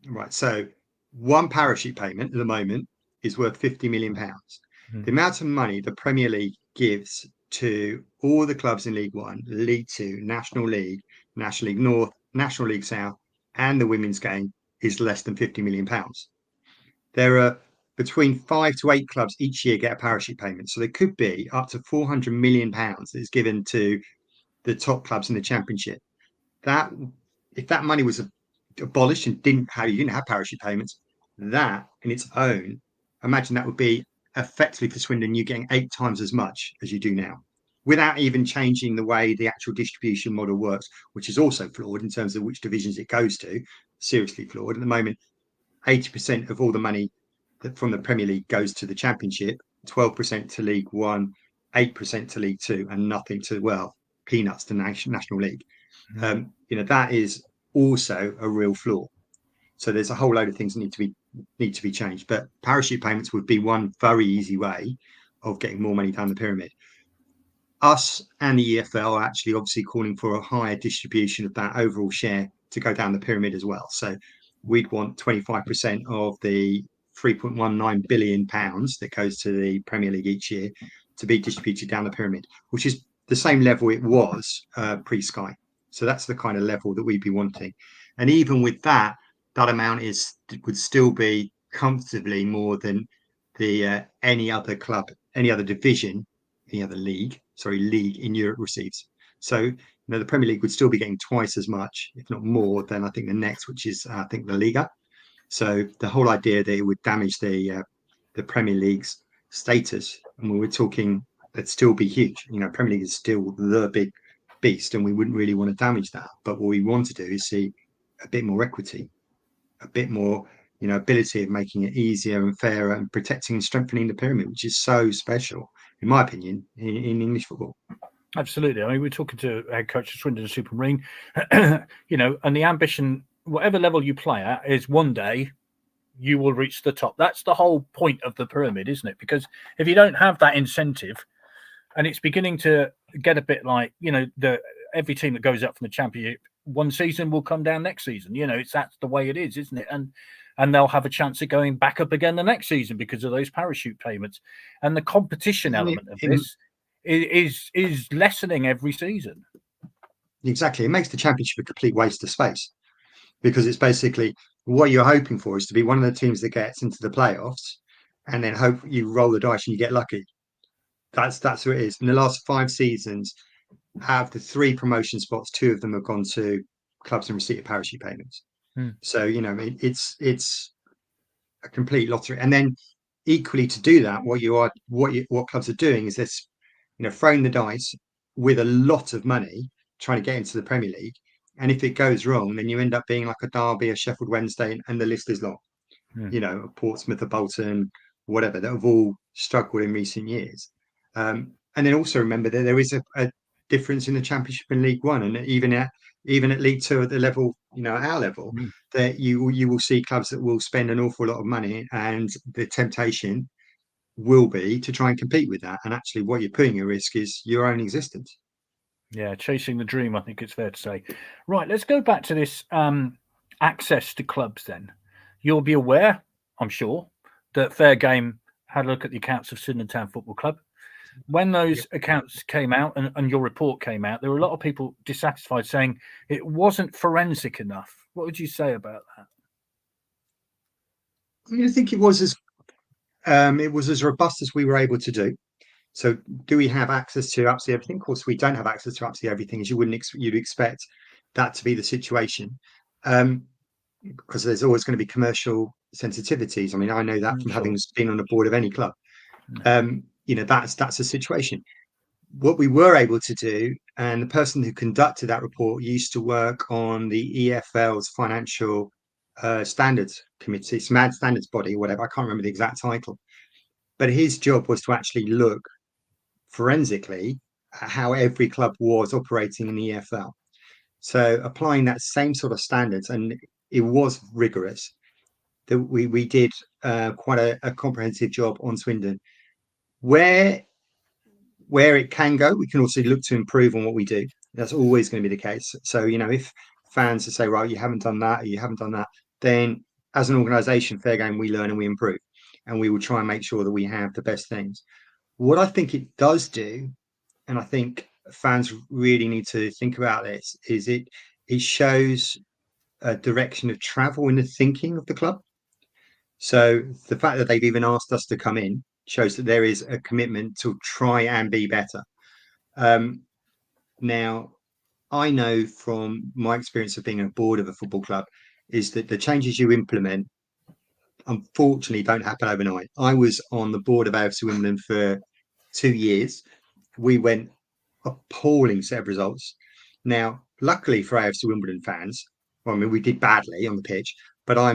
right? So one parachute payment at the moment is worth £50 million. Mm-hmm. The amount of money the Premier League gives to all the clubs in League One, League Two, National League North, National League South, and the women's game is less than £50 million. There are between 5 to 8 clubs each year get a parachute payment. So there could be up to £400 million that is given to the top clubs in the Championship. That if that money was abolished and you didn't have parachute payments, that in its own, imagine that would be effectively for Swindon, you getting 8 times as much as you do now, without even changing the way the actual distribution model works, which is also flawed in terms of which divisions it goes to. Seriously flawed. At the moment, 80% of all the money from the Premier League goes to the Championship, 12% to League One, 8% to League Two, and nothing to, peanuts to National League. That is also a real flaw. So there's a whole load of things that need to be changed. But parachute payments would be one very easy way of getting more money down the pyramid. Us and the EFL are actually obviously calling for a higher distribution of that overall share to go down the pyramid as well. So we'd want 25% of the £3.19 billion that goes to the Premier League each year to be distributed down the pyramid, which is the same level it was pre-Sky. So that's the kind of level that we'd be wanting. And even with that, that amount would still be comfortably more than the any other club, any other division, any other league in Europe receives. So the Premier League would still be getting twice as much, if not more, than I think the next, which is I think the Liga. So the whole idea that it would damage the Premier League's status, and we were talking, it'd still be huge. Premier League is still the big beast, and we wouldn't really want to damage that. But what we want to do is see a bit more equity, a bit more, ability of making it easier and fairer and protecting and strengthening the pyramid, which is so special, in my opinion, in English football. Absolutely. I mean, we're talking to head coach of Swindon and Supermarine, and the ambition, whatever level you play at, is one day you will reach the top. That's the whole point of the pyramid, isn't it? Because if you don't have that incentive, and it's beginning to get a bit like, every team that goes up from the championship one season will come down next season. That's the way it is, isn't it? And they'll have a chance of going back up again the next season because of those parachute payments. And the competition element of this is lessening every season. Exactly. It makes the championship a complete waste of space, because it's basically what you're hoping for is to be one of the teams that gets into the playoffs, and then hope you roll the dice and you get lucky. That's what it is. In the last 5 seasons, out of the 3 promotion spots, 2 of them have gone to clubs in receipt of parachute payments. So it's a complete lottery. And then equally to do that, what clubs are doing is this, throwing the dice with a lot of money trying to get into the Premier League. And if it goes wrong, then you end up being like a Derby, a Sheffield Wednesday, and the list is long. A Portsmouth, a Bolton, whatever, that have all struggled in recent years. And then also remember that there is a difference in the Championship and League One, and even at League Two at the level, at our level, that you will see clubs that will spend an awful lot of money, and the temptation will be to try and compete with that. And actually, what you're putting at risk is your own existence. Yeah, chasing the dream, I think it's fair to say. Right, let's go back to this access to clubs then. You'll be aware, I'm sure, that Fairgame had a look at the accounts of Swindon Town Football Club. When those accounts came out and your report came out, there were a lot of people dissatisfied, saying it wasn't forensic enough. What would you say about that? I think it was as robust as we were able to do. So do we have access to absolutely everything? Of course, we don't have access to absolutely everything, as you'd expect that to be the situation, because there's always going to be commercial sensitivities. I mean, I know that from having been on the board of any club. That's a situation. What we were able to do, and the person who conducted that report used to work on the EFL's financial standards committee, it's mad standards body, whatever. I can't remember the exact title, but his job was to actually look forensically at how every club was operating in the EFL. So applying that same sort of standards, and it was rigorous. That we did quite a comprehensive job on Swindon. Where it can go, we can also look to improve on what we do. That's always going to be the case. So if fans say, right, you haven't done that, or you haven't done that, then as an organisation, Fairgame, we learn and we improve, and we will try and make sure that we have the best things. What I think it does do, and I think fans really need to think about this, is it shows a direction of travel in the thinking of the club. So the fact that they've even asked us to come in shows that there is a commitment to try and be better. Now, I know from my experience of being on board of a football club is that the changes you implement, unfortunately, don't happen overnight. I was on the board of AFC Wimbledon for 2 years. We went appalling set of results. Now, luckily for AFC Wimbledon fans, we did badly on the pitch, but I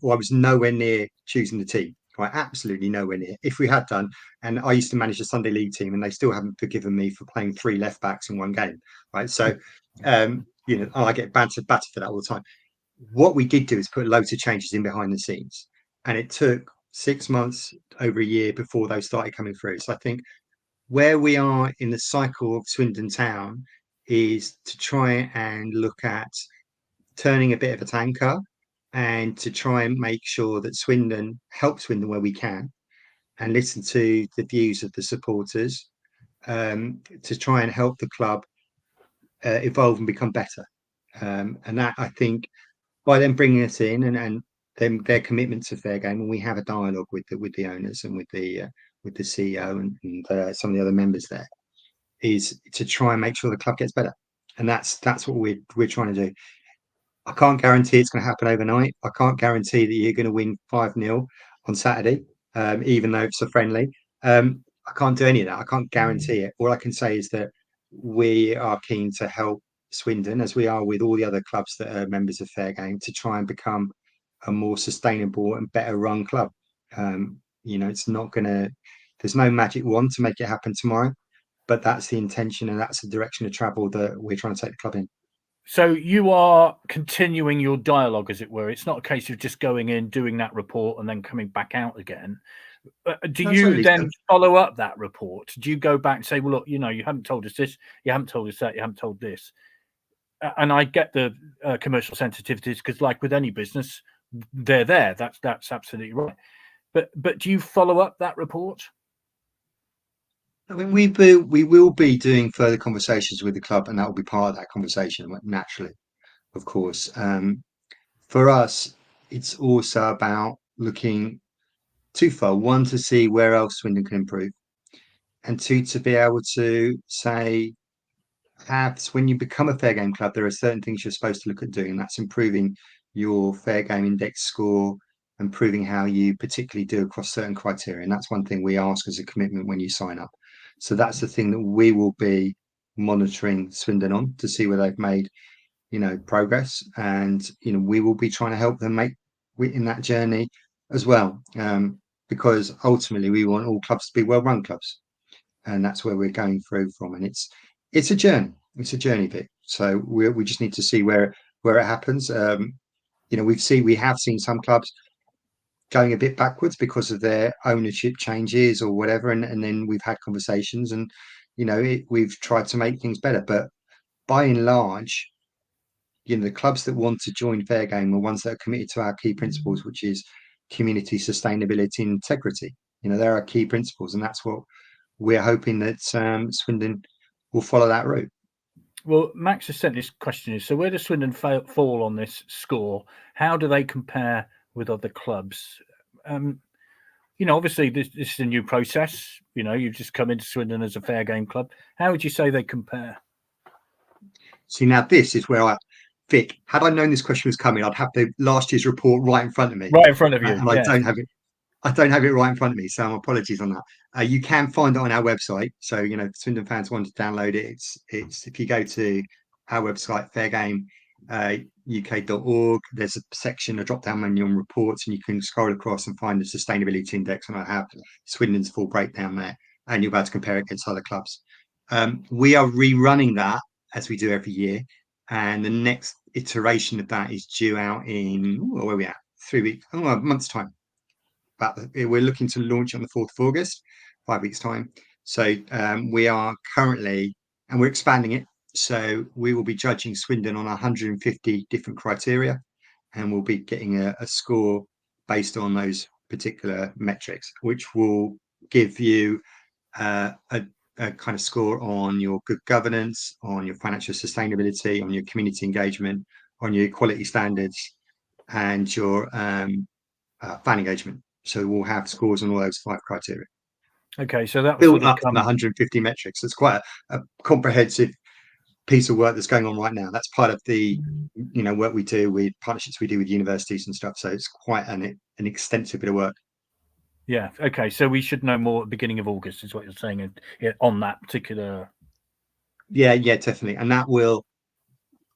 was nowhere near choosing the team. Right, absolutely nowhere near. If we had done, and I used to manage a Sunday League team, and they still haven't forgiven me for playing 3 left backs in one game. Right, so I get battered for that all the time. What we did do is put loads of changes in behind the scenes, and it took 6 months, over a year before those started coming through. So I think where we are in the cycle of Swindon Town is to try and look at turning a bit of a tanker, and to try and make sure that Swindon helps Swindon where we can, and listen to the views of the supporters, to try and help the club evolve and become better. And that, I think, by them bringing us in and them, their commitment to Fairgame, and we have a dialogue with the owners and with the CEO and some of the other members there, is to try and make sure the club gets better. And that's what we're trying to do. I can't guarantee it's going to happen overnight. I can't guarantee that you're going to win 5-0 on Saturday, even though it's a friendly. I can't do any of that. I can't guarantee it. All I can say is that we are keen to help Swindon, as we are with all the other clubs that are members of Fairgame, to try and become a more sustainable and better run club. It's not going to, there's no magic wand to make it happen tomorrow, but that's the intention and that's the direction of travel that we're trying to take the club in. So you are continuing your dialogue, as it were. It's not a case of just going in, doing that report, and then coming back out again. Do you then follow up that report? Do you go back and say, well, look, you haven't told us this, you haven't told us that, you haven't told this? And I get the commercial sensitivities, because like with any business, they're there. That's absolutely right. But do you follow up that report? I mean, we will be doing further conversations with the club, and that will be part of that conversation, naturally, of course. For us, it's also about looking twofold. One, to see where else Swindon can improve, and two, to be able to say, perhaps when you become a Fairgame club, there are certain things you're supposed to look at doing. That's improving your Fairgame index score, improving how you particularly do across certain criteria. And that's one thing we ask as a commitment when you sign up. So that's the thing that we will be monitoring Swindon on, to see where they've made, progress. And, we will be trying to help them make in that journey as well. Because ultimately we want all clubs to be well-run clubs. And that's where we're going through from. And it's a journey. It's a journey bit. So we just need to see where it happens. We have seen some clubs going a bit backwards because of their ownership changes or whatever, and then we've had conversations, and we've tried to make things better. But by and large, the clubs that want to join Fairgame are ones that are committed to our key principles, which is community, sustainability, and integrity. There are key principles, and that's what we're hoping that Swindon will follow that route. Well, Max has sent this question. So where does Swindon fall on this score? How do they compare with other clubs? Obviously this is a new process. You've just come into Swindon as a Fairgame club. How would you say they compare? See, now this is where Vic, had I known this question was coming, I'd have the last year's report right in front of me. Right in front of you. And I don't have it. I don't have it right in front of me, so apologies on that. You can find it on our website. So, if Swindon fans want to download it, it's if you go to our website, fairgameuk.org, there's a section, a drop-down menu on reports, and you can scroll across and find the sustainability index, and I have Swindon's full breakdown there, and you'll be able to compare it against other clubs. We are rerunning that as we do every year, and the next iteration of that is due out in, where are we at? 3 weeks, a month's time. We're looking to launch on the 4th of August, 5 weeks time. So we are currently, and we're expanding it. So we will be judging Swindon on 150 different criteria, and we'll be getting a score based on those particular metrics, which will give you a kind of score on your good governance, on your financial sustainability, on your community engagement, on your equality standards, and your fan engagement. So we'll have scores on all those 5 criteria. Okay, so that built up from 150 metrics. It's quite a comprehensive piece of work that's going on right now. That's part of the work we do with partnerships we do with universities and stuff. So it's quite an extensive bit of work. Yeah. Okay. So we should know more at the beginning of August, is what you're saying, on that particular. Yeah, definitely, and it will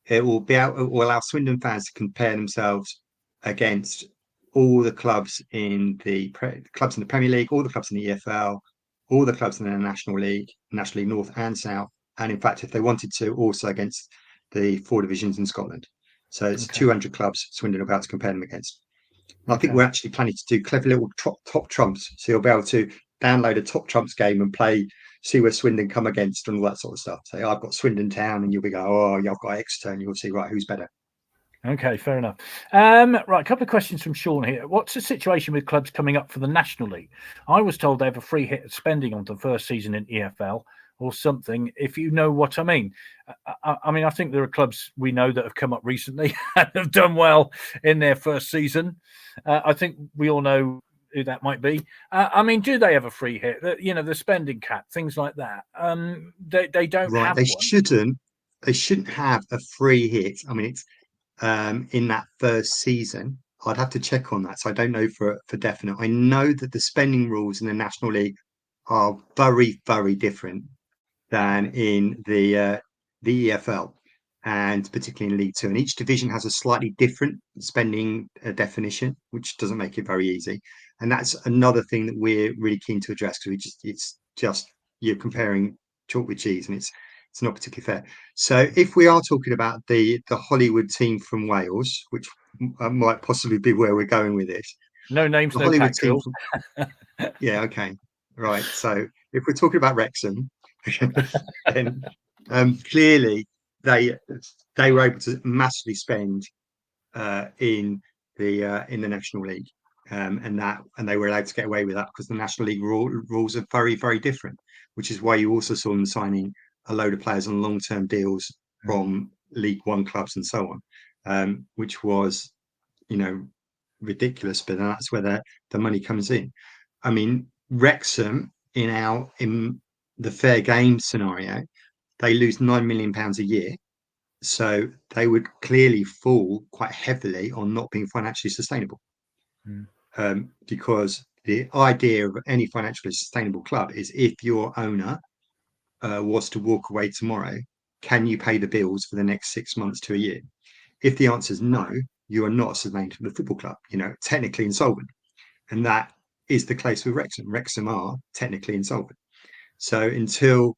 allow Swindon fans to compare themselves against all the clubs in the Premier League, all the clubs in the EFL, all the clubs in the National League, North and South, and in fact, if they wanted to, also against the 4 divisions in Scotland. So it's 200 clubs Swindon are about to compare them against. And I think we're actually planning to do clever little top trumps, so you'll be able to download a top trumps game and play, see where Swindon come against and all that sort of stuff. So I've got Swindon Town, and you'll be going, oh, yeah, I've got Exeter, and you'll see, right, who's better. Okay, fair enough. Right, a couple of questions from Sean here. What's the situation with clubs coming up for the National League? I was told they have a free hit at spending on the first season in EFL. or something, if you know what I mean. I mean, I think there are clubs we know that have come up recently and have done well in their first season. I think we all know who that might be. I mean, do they have a free hit? The spending cap, things like that. They don't Right. have They one. shouldn't have a free hit. I mean, it's in that first season. I'd have to check on that. So I don't know for definite. I know that the spending rules in the National League are very, very different than in the EFL, and particularly in League Two. And each division has a slightly different spending definition, which doesn't make it very easy. And that's another thing that we're really keen to address, because it's just you're comparing chalk with cheese, and it's not particularly fair. So if we are talking about the Hollywood team from Wales, which might possibly be where we're going with this, No names, the no Hollywood pack team drill. yeah, okay, right. So if we're talking about Wrexham, then clearly they were able to massively spend in the National League, and they were allowed to get away with that because the National League rules are very, very different. Which is why you also saw them signing a load of players on long-term deals from League One clubs and so on, which was, ridiculous. But that's where the money comes in. I mean, Wrexham in the fair game scenario, they lose £9 million a year. So they would clearly fall quite heavily on not being financially sustainable. Because the idea of any financially sustainable club is, if your owner was to walk away tomorrow, can you pay the bills for the next 6 months to a year? If the answer is no, you are not a sustainable football club, technically insolvent. And that is the case with Wrexham. Wrexham are technically insolvent. So until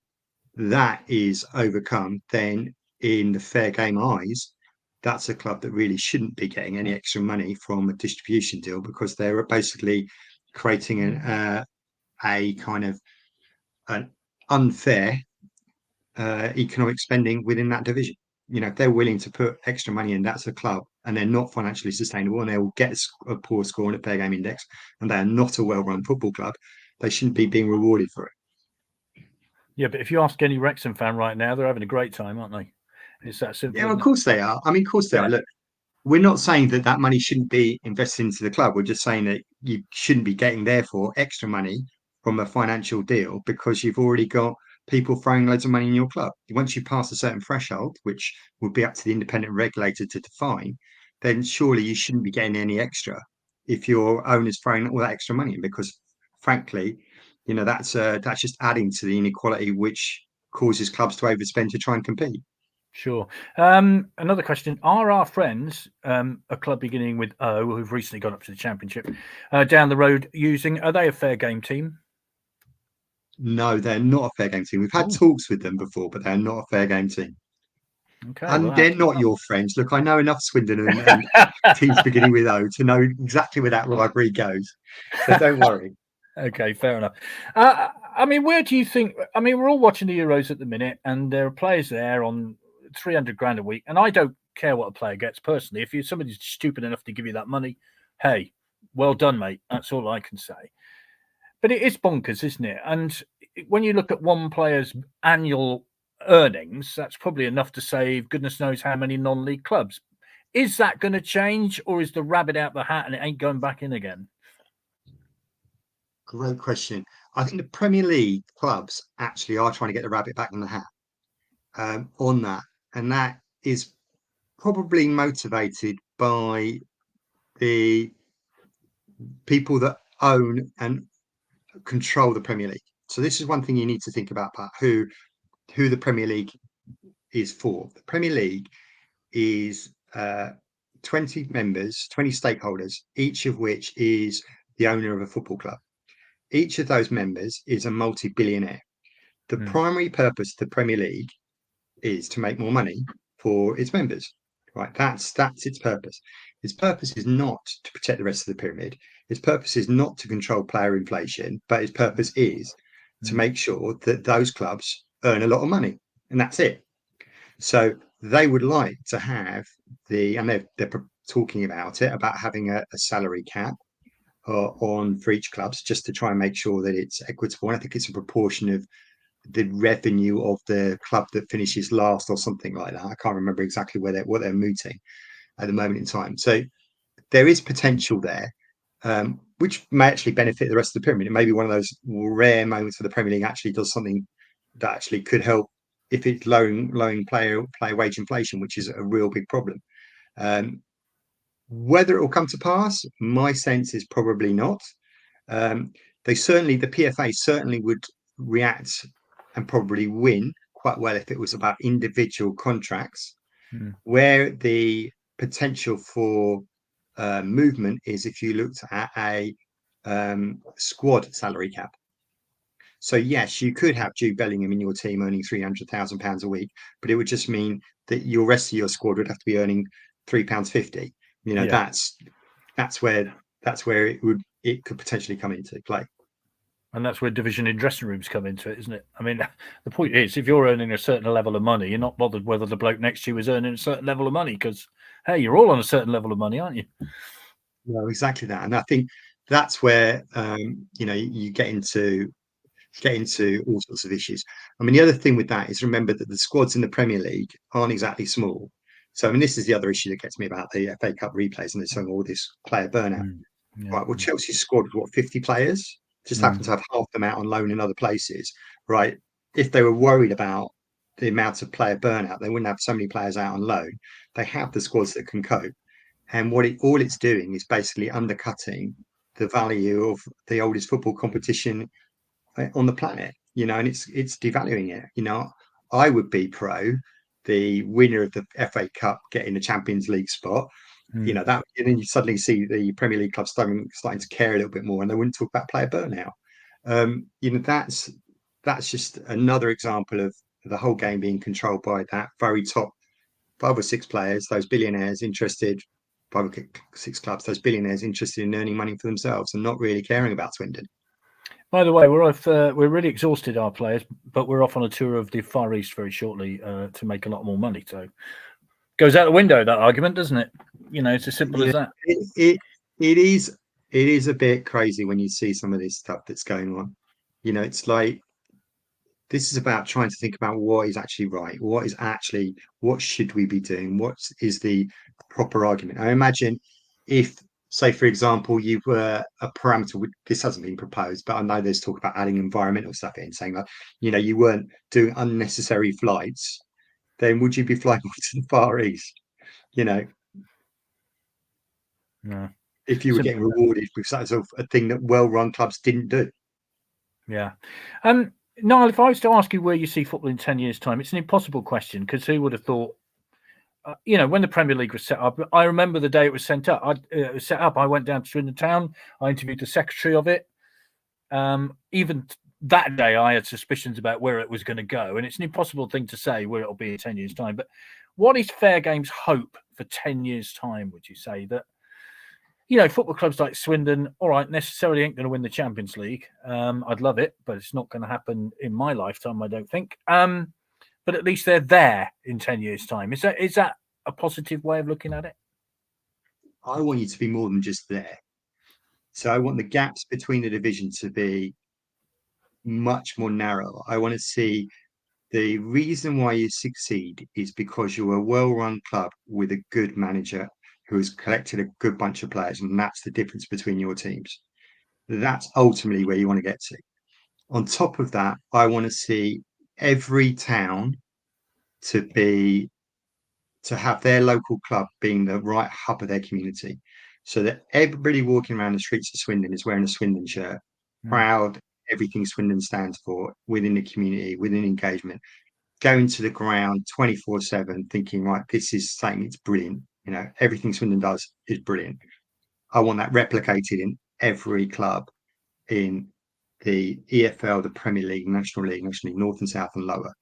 that is overcome, then in the fair game eyes, that's a club that really shouldn't be getting any extra money from a distribution deal, because they're basically creating a kind of an unfair economic spending within that division. If they're willing to put extra money in, that's a club, and they're not financially sustainable, and they will get a poor score on a fair game index, and they are not a well-run football club, they shouldn't be being rewarded for it. Yeah, but if you ask any Wrexham fan right now, they're having a great time, aren't they? It's that simple. Yeah, of course they are. I mean, of course they are. Look, we're not saying that money shouldn't be invested into the club. We're just saying that you shouldn't be getting, therefore, extra money from a financial deal because you've already got people throwing loads of money in your club. Once you pass a certain threshold, which would be up to the independent regulator to define, then surely you shouldn't be getting any extra if your owner's throwing all that extra money in, because frankly, that's just adding to the inequality, which causes clubs to overspend to try and compete. Sure. Another question: are our friends, a club beginning with O, who've recently gone up to the Championship, down the road are they a fair game team? No, they're not a fair game team. We've had talks with them before, but they're not a fair game team. Okay, And they're not your friends. Look, I know enough Swindon and teams beginning with O to know exactly where that rivalry goes. So don't worry. Okay, fair enough. I mean, where do you think? I mean, we're all watching the Euros at the minute, and there are players there on 300 grand a week, and I don't care what a player gets personally. If somebody's stupid enough to give you that money, hey, well done, mate. That's all I can say. But it is bonkers, isn't it? And when you look at one player's annual earnings, that's probably enough to save goodness knows how many non-league clubs. Is that going to change, or is the rabbit out the hat and it ain't going back in again? Great question. I think the Premier League clubs actually are trying to get the rabbit back in the hat on that. And that is probably motivated by the people that own and control the Premier League. So this is one thing you need to think about, Pat, who the Premier League is for. The Premier League is 20 members, 20 stakeholders, each of which is the owner of a football club. Each of those members is a multi-billionaire. The primary purpose of the Premier League is to make more money for its members. Right, that's its purpose. Its purpose is not to protect the rest of the pyramid. Its purpose is not to control player inflation, but its purpose is to make sure that those clubs earn a lot of money, and that's it. So they would like to have and they're talking about having a salary cap on for each clubs, just to try and make sure that it's equitable. And I think it's a proportion of the revenue of the club that finishes last or something like that. I can't remember exactly what they're mooting at the moment in time. So there is potential there, which may actually benefit the rest of the pyramid. It may be one of those rare moments where the Premier League actually does something that actually could help if it's lowering player wage inflation, which is a real big problem. Whether it will come to pass, my sense is probably not. The PFA certainly would react and probably win quite well if it was about individual contracts, where the potential for movement is if you looked at a squad salary cap. So yes, you could have Jude Bellingham in your team earning £300,000 a week, but it would just mean that your rest of your squad would have to be earning £3.50. That's where it could potentially come into play. And that's where division in dressing rooms come into it, isn't it? I mean, the point is, if you're earning a certain level of money, you're not bothered whether the bloke next to you is earning a certain level of money because, hey, you're all on a certain level of money, aren't you? No, exactly that. And I think that's where, you get into all sorts of issues. I mean, the other thing with that is remember that the squads in the Premier League aren't exactly small. So, I mean, this is the other issue that gets me about the FA Cup replays and there's all this player burnout. Right. Well, Chelsea's squad was 50 players? Just happen to have half them out on loan in other places, right? If they were worried about the amount of player burnout, they wouldn't have so many players out on loan. They have the squads that can cope. And all it's doing is basically undercutting the value of the oldest football competition on the planet, and it's devaluing it. I would be pro the winner of the FA Cup getting the Champions League spot. That, and then you suddenly see the Premier League clubs starting to care a little bit more, and they wouldn't talk about player burnout. That's just another example of the whole game being controlled by that very top 5 or 6 players, those billionaires interested, 5 or 6 clubs, those billionaires interested in earning money for themselves and not really caring about Swindon. By the way, we're really exhausted, our players, but we're off on a tour of the Far East very shortly to make a lot more money. So goes out the window, that argument, doesn't it? It's as simple as that. It is a bit crazy when you see some of this stuff that's going on. It's like, this is about trying to think about what is actually right. What should we be doing? What is the proper argument? I imagine if, say, for example, you were a parameter, this hasn't been proposed, but I know there's talk about adding environmental stuff in, saying that, you weren't doing unnecessary flights, then would you be flying off to the Far East? No. If you were getting rewarded with sort of a thing that well-run clubs didn't do. Yeah. Niall, if I was to ask you where you see football in 10 years' time, it's an impossible question because who would have thought, when the Premier League was set up, I remember the day it was set up. I went down to Swindon Town. I interviewed the secretary of it. Even that day, I had suspicions about where it was going to go. And it's an impossible thing to say where it'll be in 10 years' time. But what is Fairgame's hope for 10 years' time, would you say? That, football clubs like Swindon, all right, necessarily ain't going to win the Champions League. I'd love it, but it's not going to happen in my lifetime, I don't think. But at least they're there in 10 years' time. Is that a positive way of looking at it? I want you to be more than just there. So I want the gaps between the divisions to be much more narrow. I want to see the reason why you succeed is because you're a well-run club with a good manager who has collected a good bunch of players, and that's the difference between your teams. That's ultimately where you want to get to. On top of that, I want to see every town to have their local club being the right hub of their community, so that everybody walking around the streets of Swindon is wearing a Swindon shirt, proud everything Swindon stands for within the community, within engagement, going to the ground 24/7, thinking, right, this is saying it's brilliant. Everything Swindon does is brilliant. I want that replicated in every club in the EFL, the Premier League, National League, North and South and Lower.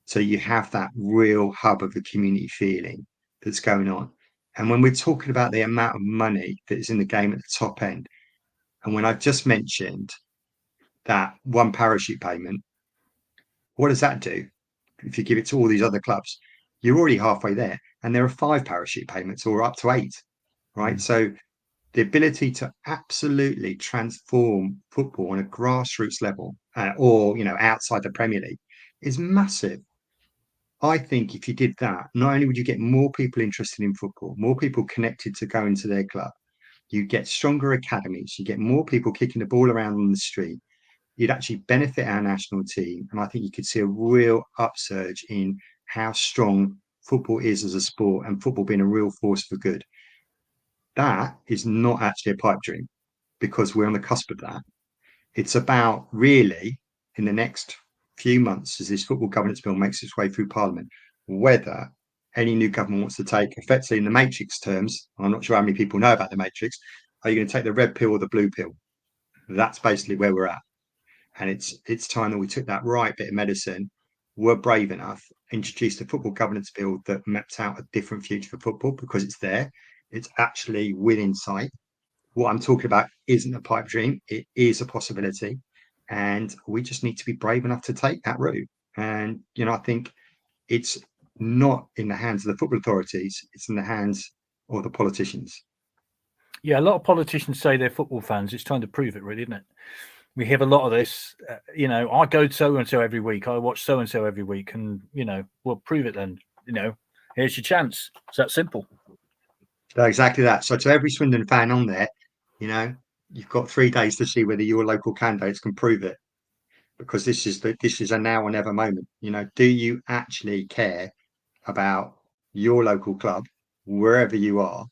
So you have that real hub of the community feeling that's going on. And when we're talking about the amount of money that is in the game at the top end, and when I've just mentioned that one parachute payment, what does that do? If you give it to all these other clubs, you're already halfway there. And there are 5 parachute payments or up to 8, right? So the ability to absolutely transform football on a grassroots level or, outside the Premier League is massive. I think if you did that, not only would you get more people interested in football, more people connected to going to their club, you get stronger academies, you get more people kicking the ball around on the street. You'd actually benefit our national team. And I think you could see a real upsurge in how strong football is as a sport and football being a real force for good. That is not actually a pipe dream because we're on the cusp of that. It's about really in the next few months, as this football governance bill makes its way through Parliament, whether any new government wants to take, effectively in the matrix terms, I'm not sure how many people know about the matrix, are you going to take the red pill or the blue pill? That's basically where we're at. And it's time that we took that right bit of medicine, were brave enough, introduced a football governance bill that maps out a different future for football because it's there. It's actually within sight. What I'm talking about isn't a pipe dream. It is a possibility. And we just need to be brave enough to take that route. And, I think it's not in the hands of the football authorities. It's in the hands of the politicians. Yeah, a lot of politicians say they're football fans. It's time to prove it, really, isn't it? We have a lot of this. I go to so-and-so every week. I watch so-and-so every week. And, we'll prove it then. Here's your chance. It's that simple. So exactly that. So to every Swindon fan on there, you've got 3 days to see whether your local candidates can prove it, because this is a now or never moment. Do you actually care about your local club wherever you are?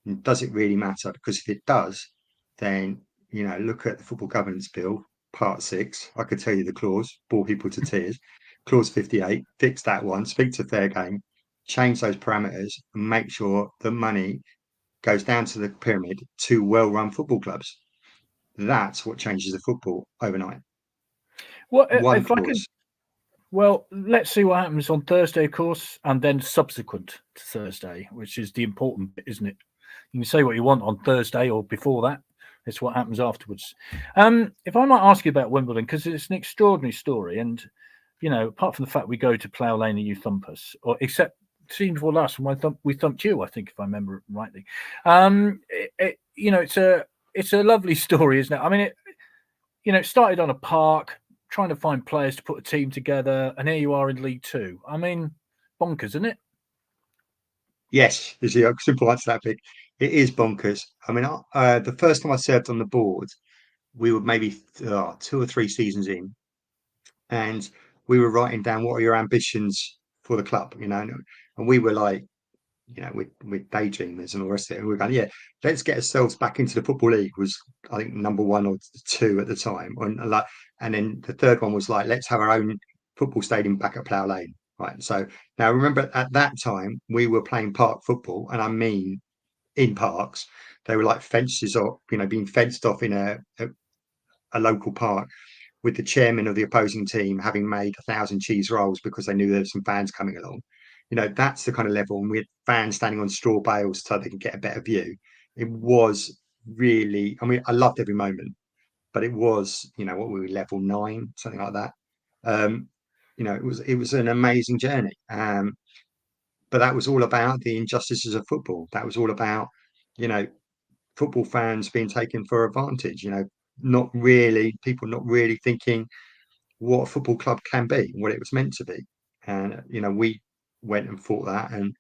And does it really matter? Because if it does, then look at the football governance bill, part 6. I could tell you the clause, bore people to tears. Clause 58, fix that one, speak to Fairgame, change those parameters, and make sure the money goes down to the pyramid to well-run football clubs. That's what changes the football overnight. Well, One clause. Well, let's see what happens on Thursday, of course, and then subsequent to Thursday, which is the important bit, isn't it? You can say what you want on Thursday or before that. It's what happens afterwards. If I might ask you about Wimbledon, because it's an extraordinary story, and apart from the fact we go to Plough Lane and you thump us, or except seems for last when we thumped you, I think, if I remember rightly. It's a lovely story, isn't it? I mean, it started on a park, trying to find players to put a team together, and here you are in League Two. I mean, bonkers, isn't it? Yes, is the simple answer to that big. It is bonkers. I mean, the first time I served on the board, we were maybe 2 or 3 seasons in, and we were writing down what are your ambitions for the club, and we were like, with daydreamers and all the rest of it. And we were going, yeah, let's get ourselves back into the Football League was, I think, number 1 or 2 at the time. And then the third one was like, let's have our own football stadium back at Plough Lane. Right. So now remember at that time we were playing park football, and I mean in parks. They were like fences off, being fenced off in a local park, with the chairman of the opposing team having made 1,000 cheese rolls because they knew there were some fans coming along. That's the kind of level. And we had fans standing on straw bales so they could get a better view. It was really, I mean, I loved every moment, but it was, what were we, level 9, something like that. It was an amazing journey. But that was all about the injustices of football. That was all about, football fans being taken for advantage, people not really thinking what a football club can be, what it was meant to be. And, we went and fought that. And,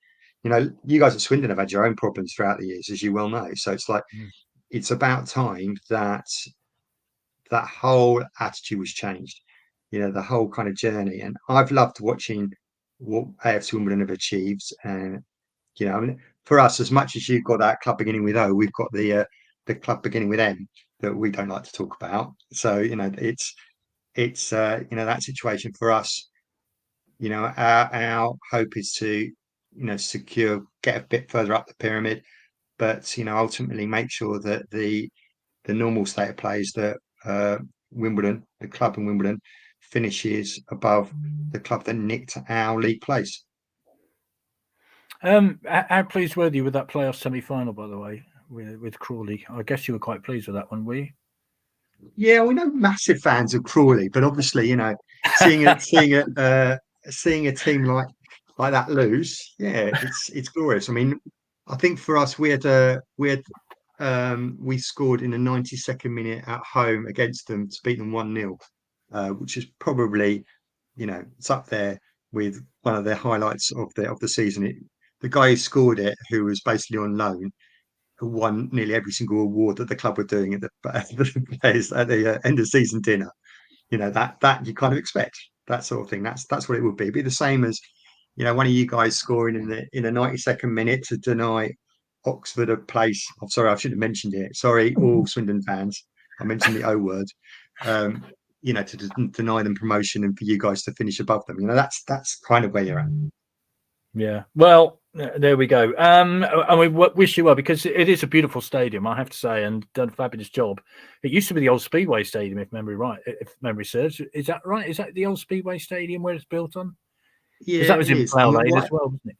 you guys at Swindon have had your own problems throughout the years, as you well know. So it's like, it's about time that that whole attitude was changed, the whole kind of journey. And I've loved watching what AFC Wimbledon have achieved. And, I mean, for us, as much as you've got that club beginning with O, we've got the club beginning with M that we don't like to talk about. So, it's that situation for us. Our hope is to, get a bit further up the pyramid, but, ultimately make sure that the normal state of play is that Wimbledon, the club in Wimbledon, finishes above the club that nicked our league place. How pleased were you with that playoff semi-final, by the way, with Crawley? I guess you were quite pleased with that one, were you? Yeah, we're not massive fans of Crawley, but obviously, seeing a team like that lose, yeah, it's glorious. I mean, I think for us, we scored in the 92nd minute at home against them to beat them 1-0, which is probably it's up there with one of the highlights of the season. The guy who scored it, who was basically on loan, who won nearly every single award that the club were doing at the end of season dinner. That you kind of expect that sort of thing. That's what it would be. It'd be the same as one of you guys scoring in the 92nd minute to deny Oxford a place. I'm sorry, I should have mentioned it. Sorry, all Swindon fans. I mentioned the O word. To deny them promotion and for you guys to finish above them. That's kind of where you're at. Yeah. Well, there we go. And we wish you well, because it is a beautiful stadium, I have to say, and done a fabulous job. It used to be the old Speedway Stadium, if memory serves. Is that right? Is that the old Speedway Stadium where it's built on? Because that was in Plough Lane as well, wasn't it?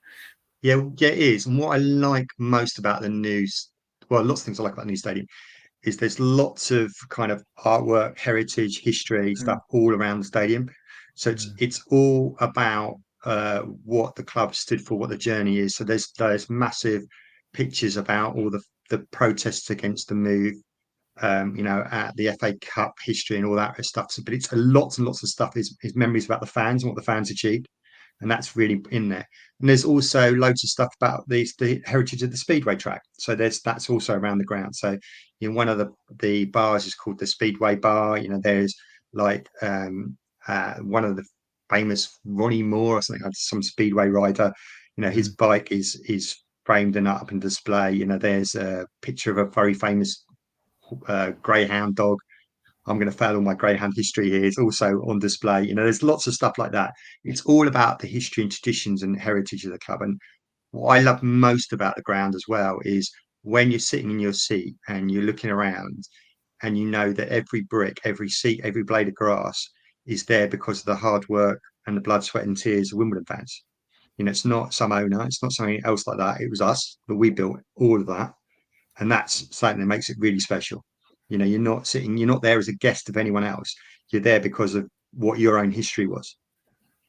Yeah, it is. And what I like most about the news, well, lots of things I like about the new stadium, is there's lots of kind of artwork, heritage, history stuff all around the stadium. So it's all about what the club stood for, what the journey is. So there's massive pictures about all the protests against the move, at the FA Cup history and all that stuff. So, but it's lots and lots of stuff is memories about the fans and what the fans achieved. And that's really in there. And there's also loads of stuff about the heritage of the Speedway track. So that's also around the ground. So one of the bars is called the Speedway Bar. There's like one of the famous Ronnie Moore or something, some Speedway rider. His bike is framed and up and display. There's a picture of a very famous greyhound dog. I'm going to fail all my greyhound history here. It's also on display. There's lots of stuff like that. It's all about the history and traditions and heritage of the club. And what I love most about the ground as well is when you're sitting in your seat and you're looking around and you know that every brick, every seat, every blade of grass is there because of the hard work and the blood, sweat and tears of Wimbledon fans. It's not some owner. It's not something else like that. It was us, but we built all of that. And that's something that makes it really special. You're not there as a guest of anyone else. You're there because of what your own history was.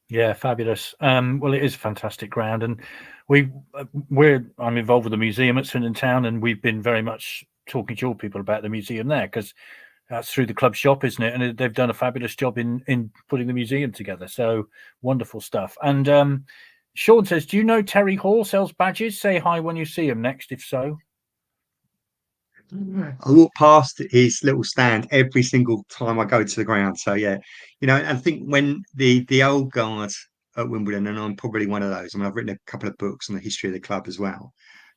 Yeah, fabulous. Well, it is a fantastic ground, and I'm involved with the museum at Swindon Town, and we've been very much talking to your people about the museum there, because that's through the club shop, isn't it? And they've done a fabulous job in putting the museum together. So wonderful stuff. And Sean says, do you know Terry Hall sells badges? Say hi when you see him next, if so. I walk past his little stand every single time I go to the ground. So yeah, I think when the old guard at Wimbledon, and I'm probably one of those. I mean, I've written a couple of books on the history of the club as well.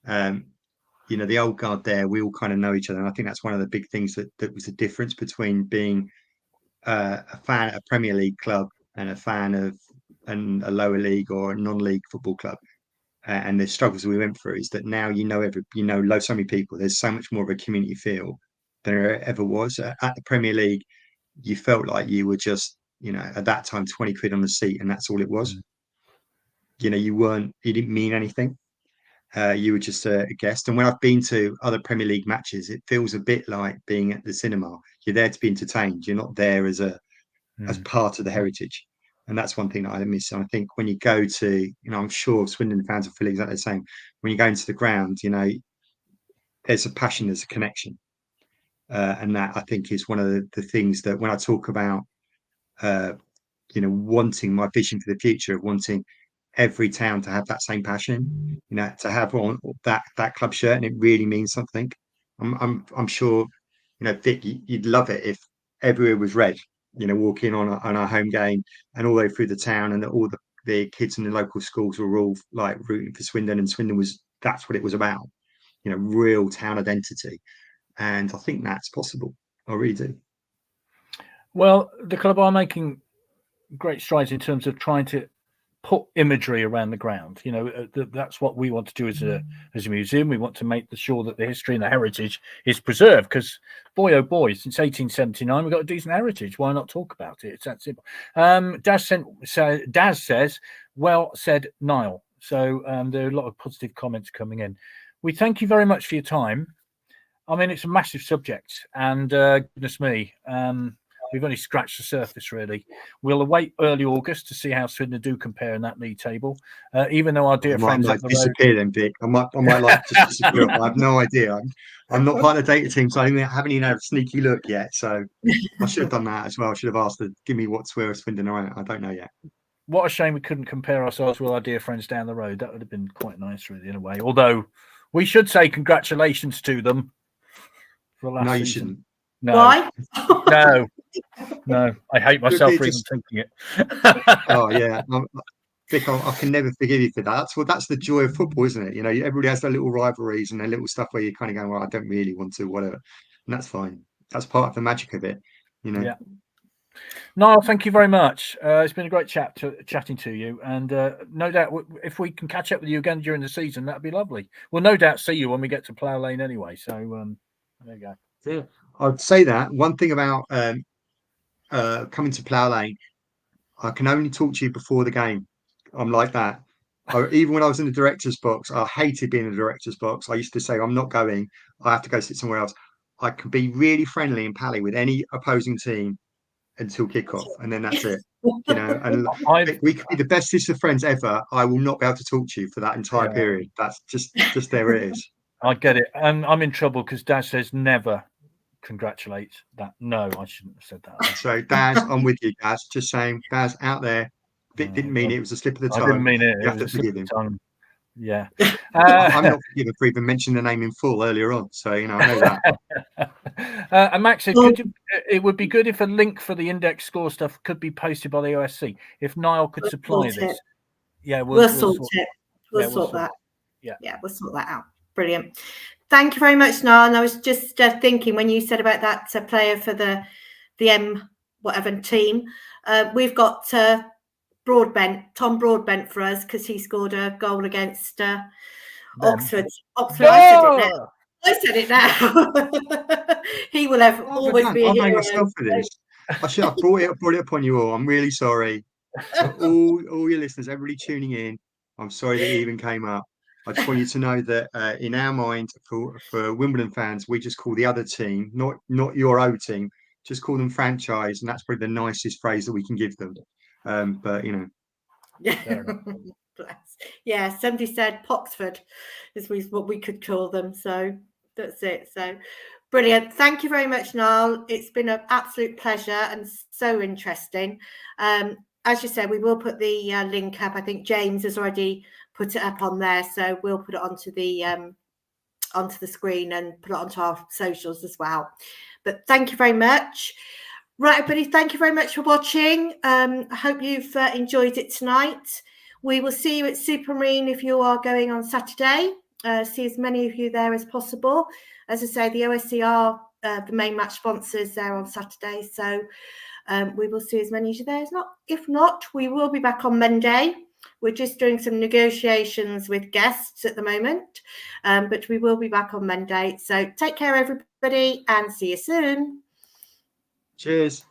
The old guard there, we all kind of know each other, and I think that's one of the big things that was the difference between being a fan of a Premier League club and a fan of a lower league or a non-league football club. And the struggles we went through is that now so many people. There's so much more of a community feel than there ever was at the Premier League. You felt like you were just, at that time, 20 quid on the seat, and that's all it was. You didn't mean anything. You were just a guest. And when I've been to other Premier League matches, it feels a bit like being at the cinema. You're there to be entertained. You're not there as part of the heritage. And that's one thing that I miss. And I think when you go to, I'm sure Swindon fans will feel exactly the same. When you go into the ground, there's a passion, there's a connection. And that I think is one of the things that when I talk about, wanting my vision for the future of wanting every town to have that same passion, to have on that club shirt, and it really means something. I'm sure, Vic, you'd love it if everywhere was red. Walking on our home game and all the way through the town, and all the kids in the local schools were all like rooting for Swindon, and Swindon that's what it was about, real town identity. And I think that's possible. I really do. Well, the club are making great strides in terms of trying to put imagery around the ground. That's what we want to do as a museum. We want to make sure that the history and the heritage is preserved, because boy oh boy, since 1879 we've got a decent heritage. Why not talk about it? It's that simple. Daz says, well said, Niall. So there are a lot of positive comments coming in. We thank you very much for your time. I mean, it's a massive subject, and goodness me, we've only scratched the surface, really. We'll await early August to see how Swindon do compare in that league table. Even though our dear friends up the road, disappear then, Vic. I might like just disappear. I have no idea. I'm not part of the data team, so I haven't even had a sneaky look yet. So I should have done that as well. I should have asked to give me where Swindon are at. I don't know yet. What a shame we couldn't compare ourselves with our dear friends down the road. That would have been quite nice, really, in a way. Although we should say congratulations to them for last season. You shouldn't. No. Why? No. I hate myself for even thinking it. Oh yeah, Vic, I can never forgive you for that. That's the joy of football, isn't it? You know, everybody has their little rivalries and their little stuff where you kind of go, well, I don't really want to, whatever, and that's fine. That's part of the magic of it, you know. Yeah. Niall, thank you very much. It's been a great chatting to you, and no doubt if we can catch up with you again during the season, that'd be lovely. We'll no doubt see you when we get to Plough Lane anyway. So there you go. Yeah, I'd say that one thing about coming to Plough Lane, I can only talk to you before the game. I'm like that. Even when I was in the director's box, I hated being in the director's box. I used to say, I'm not going. I have to go sit somewhere else. I can be really friendly and pally with any opposing team until kickoff, and then that's it. You know, and we could be the bestest of friends ever. I will not be able to talk to you for that entire period. That's just there it is. I get it. And I'm in trouble because Dad says never congratulate that. No, I shouldn't have said that. So, Daz, I'm with you, Daz. Just saying, Daz out there. Didn't mean it. It was a slip of the tongue. I didn't mean it. You have to forgive him. Yeah. I'm not forgiven for even mentioning the name in full earlier on. So, you know, I know that. And Max, it would be good if a link for the index score stuff could be posted by the OSC. If Niall could supply this. Yeah, we'll sort it. We'll sort that. Yeah, we'll sort that out. Brilliant. Thank you very much, Niall. And I was just thinking when you said about that player for the M whatever team, we've got Tom Broadbent for us because he scored a goal against Oxford. I said it now. He will always be a hero. Myself for this. I should have brought it upon you all. I'm really sorry. all your listeners, everybody tuning in, I'm sorry that it even came up. I just want you to know that in our mind, for Wimbledon fans, we just call the other team, not your own team, just call them franchise, and that's probably the nicest phrase that we can give them. But you know, yeah, somebody said Poxford is what we could call them. So that's it. So brilliant. Thank you very much, Niall. It's been an absolute pleasure and so interesting. As you said, we will put the link up. I think James has already put it up on there, so we'll put it onto the screen and put it onto our socials as well. But thank you very much. Right, everybody, thank you very much for watching. I hope you've enjoyed it tonight. We will see you at Supermarine if you are going on Saturday. See as many of you there as possible. As I say, the OSC are the main match sponsors there on Saturday, so we will see as many of you there as not. If not, we will be back on Monday. We're just doing some negotiations with guests at the moment, but we will be back on Monday. So take care, everybody, and see you soon. Cheers.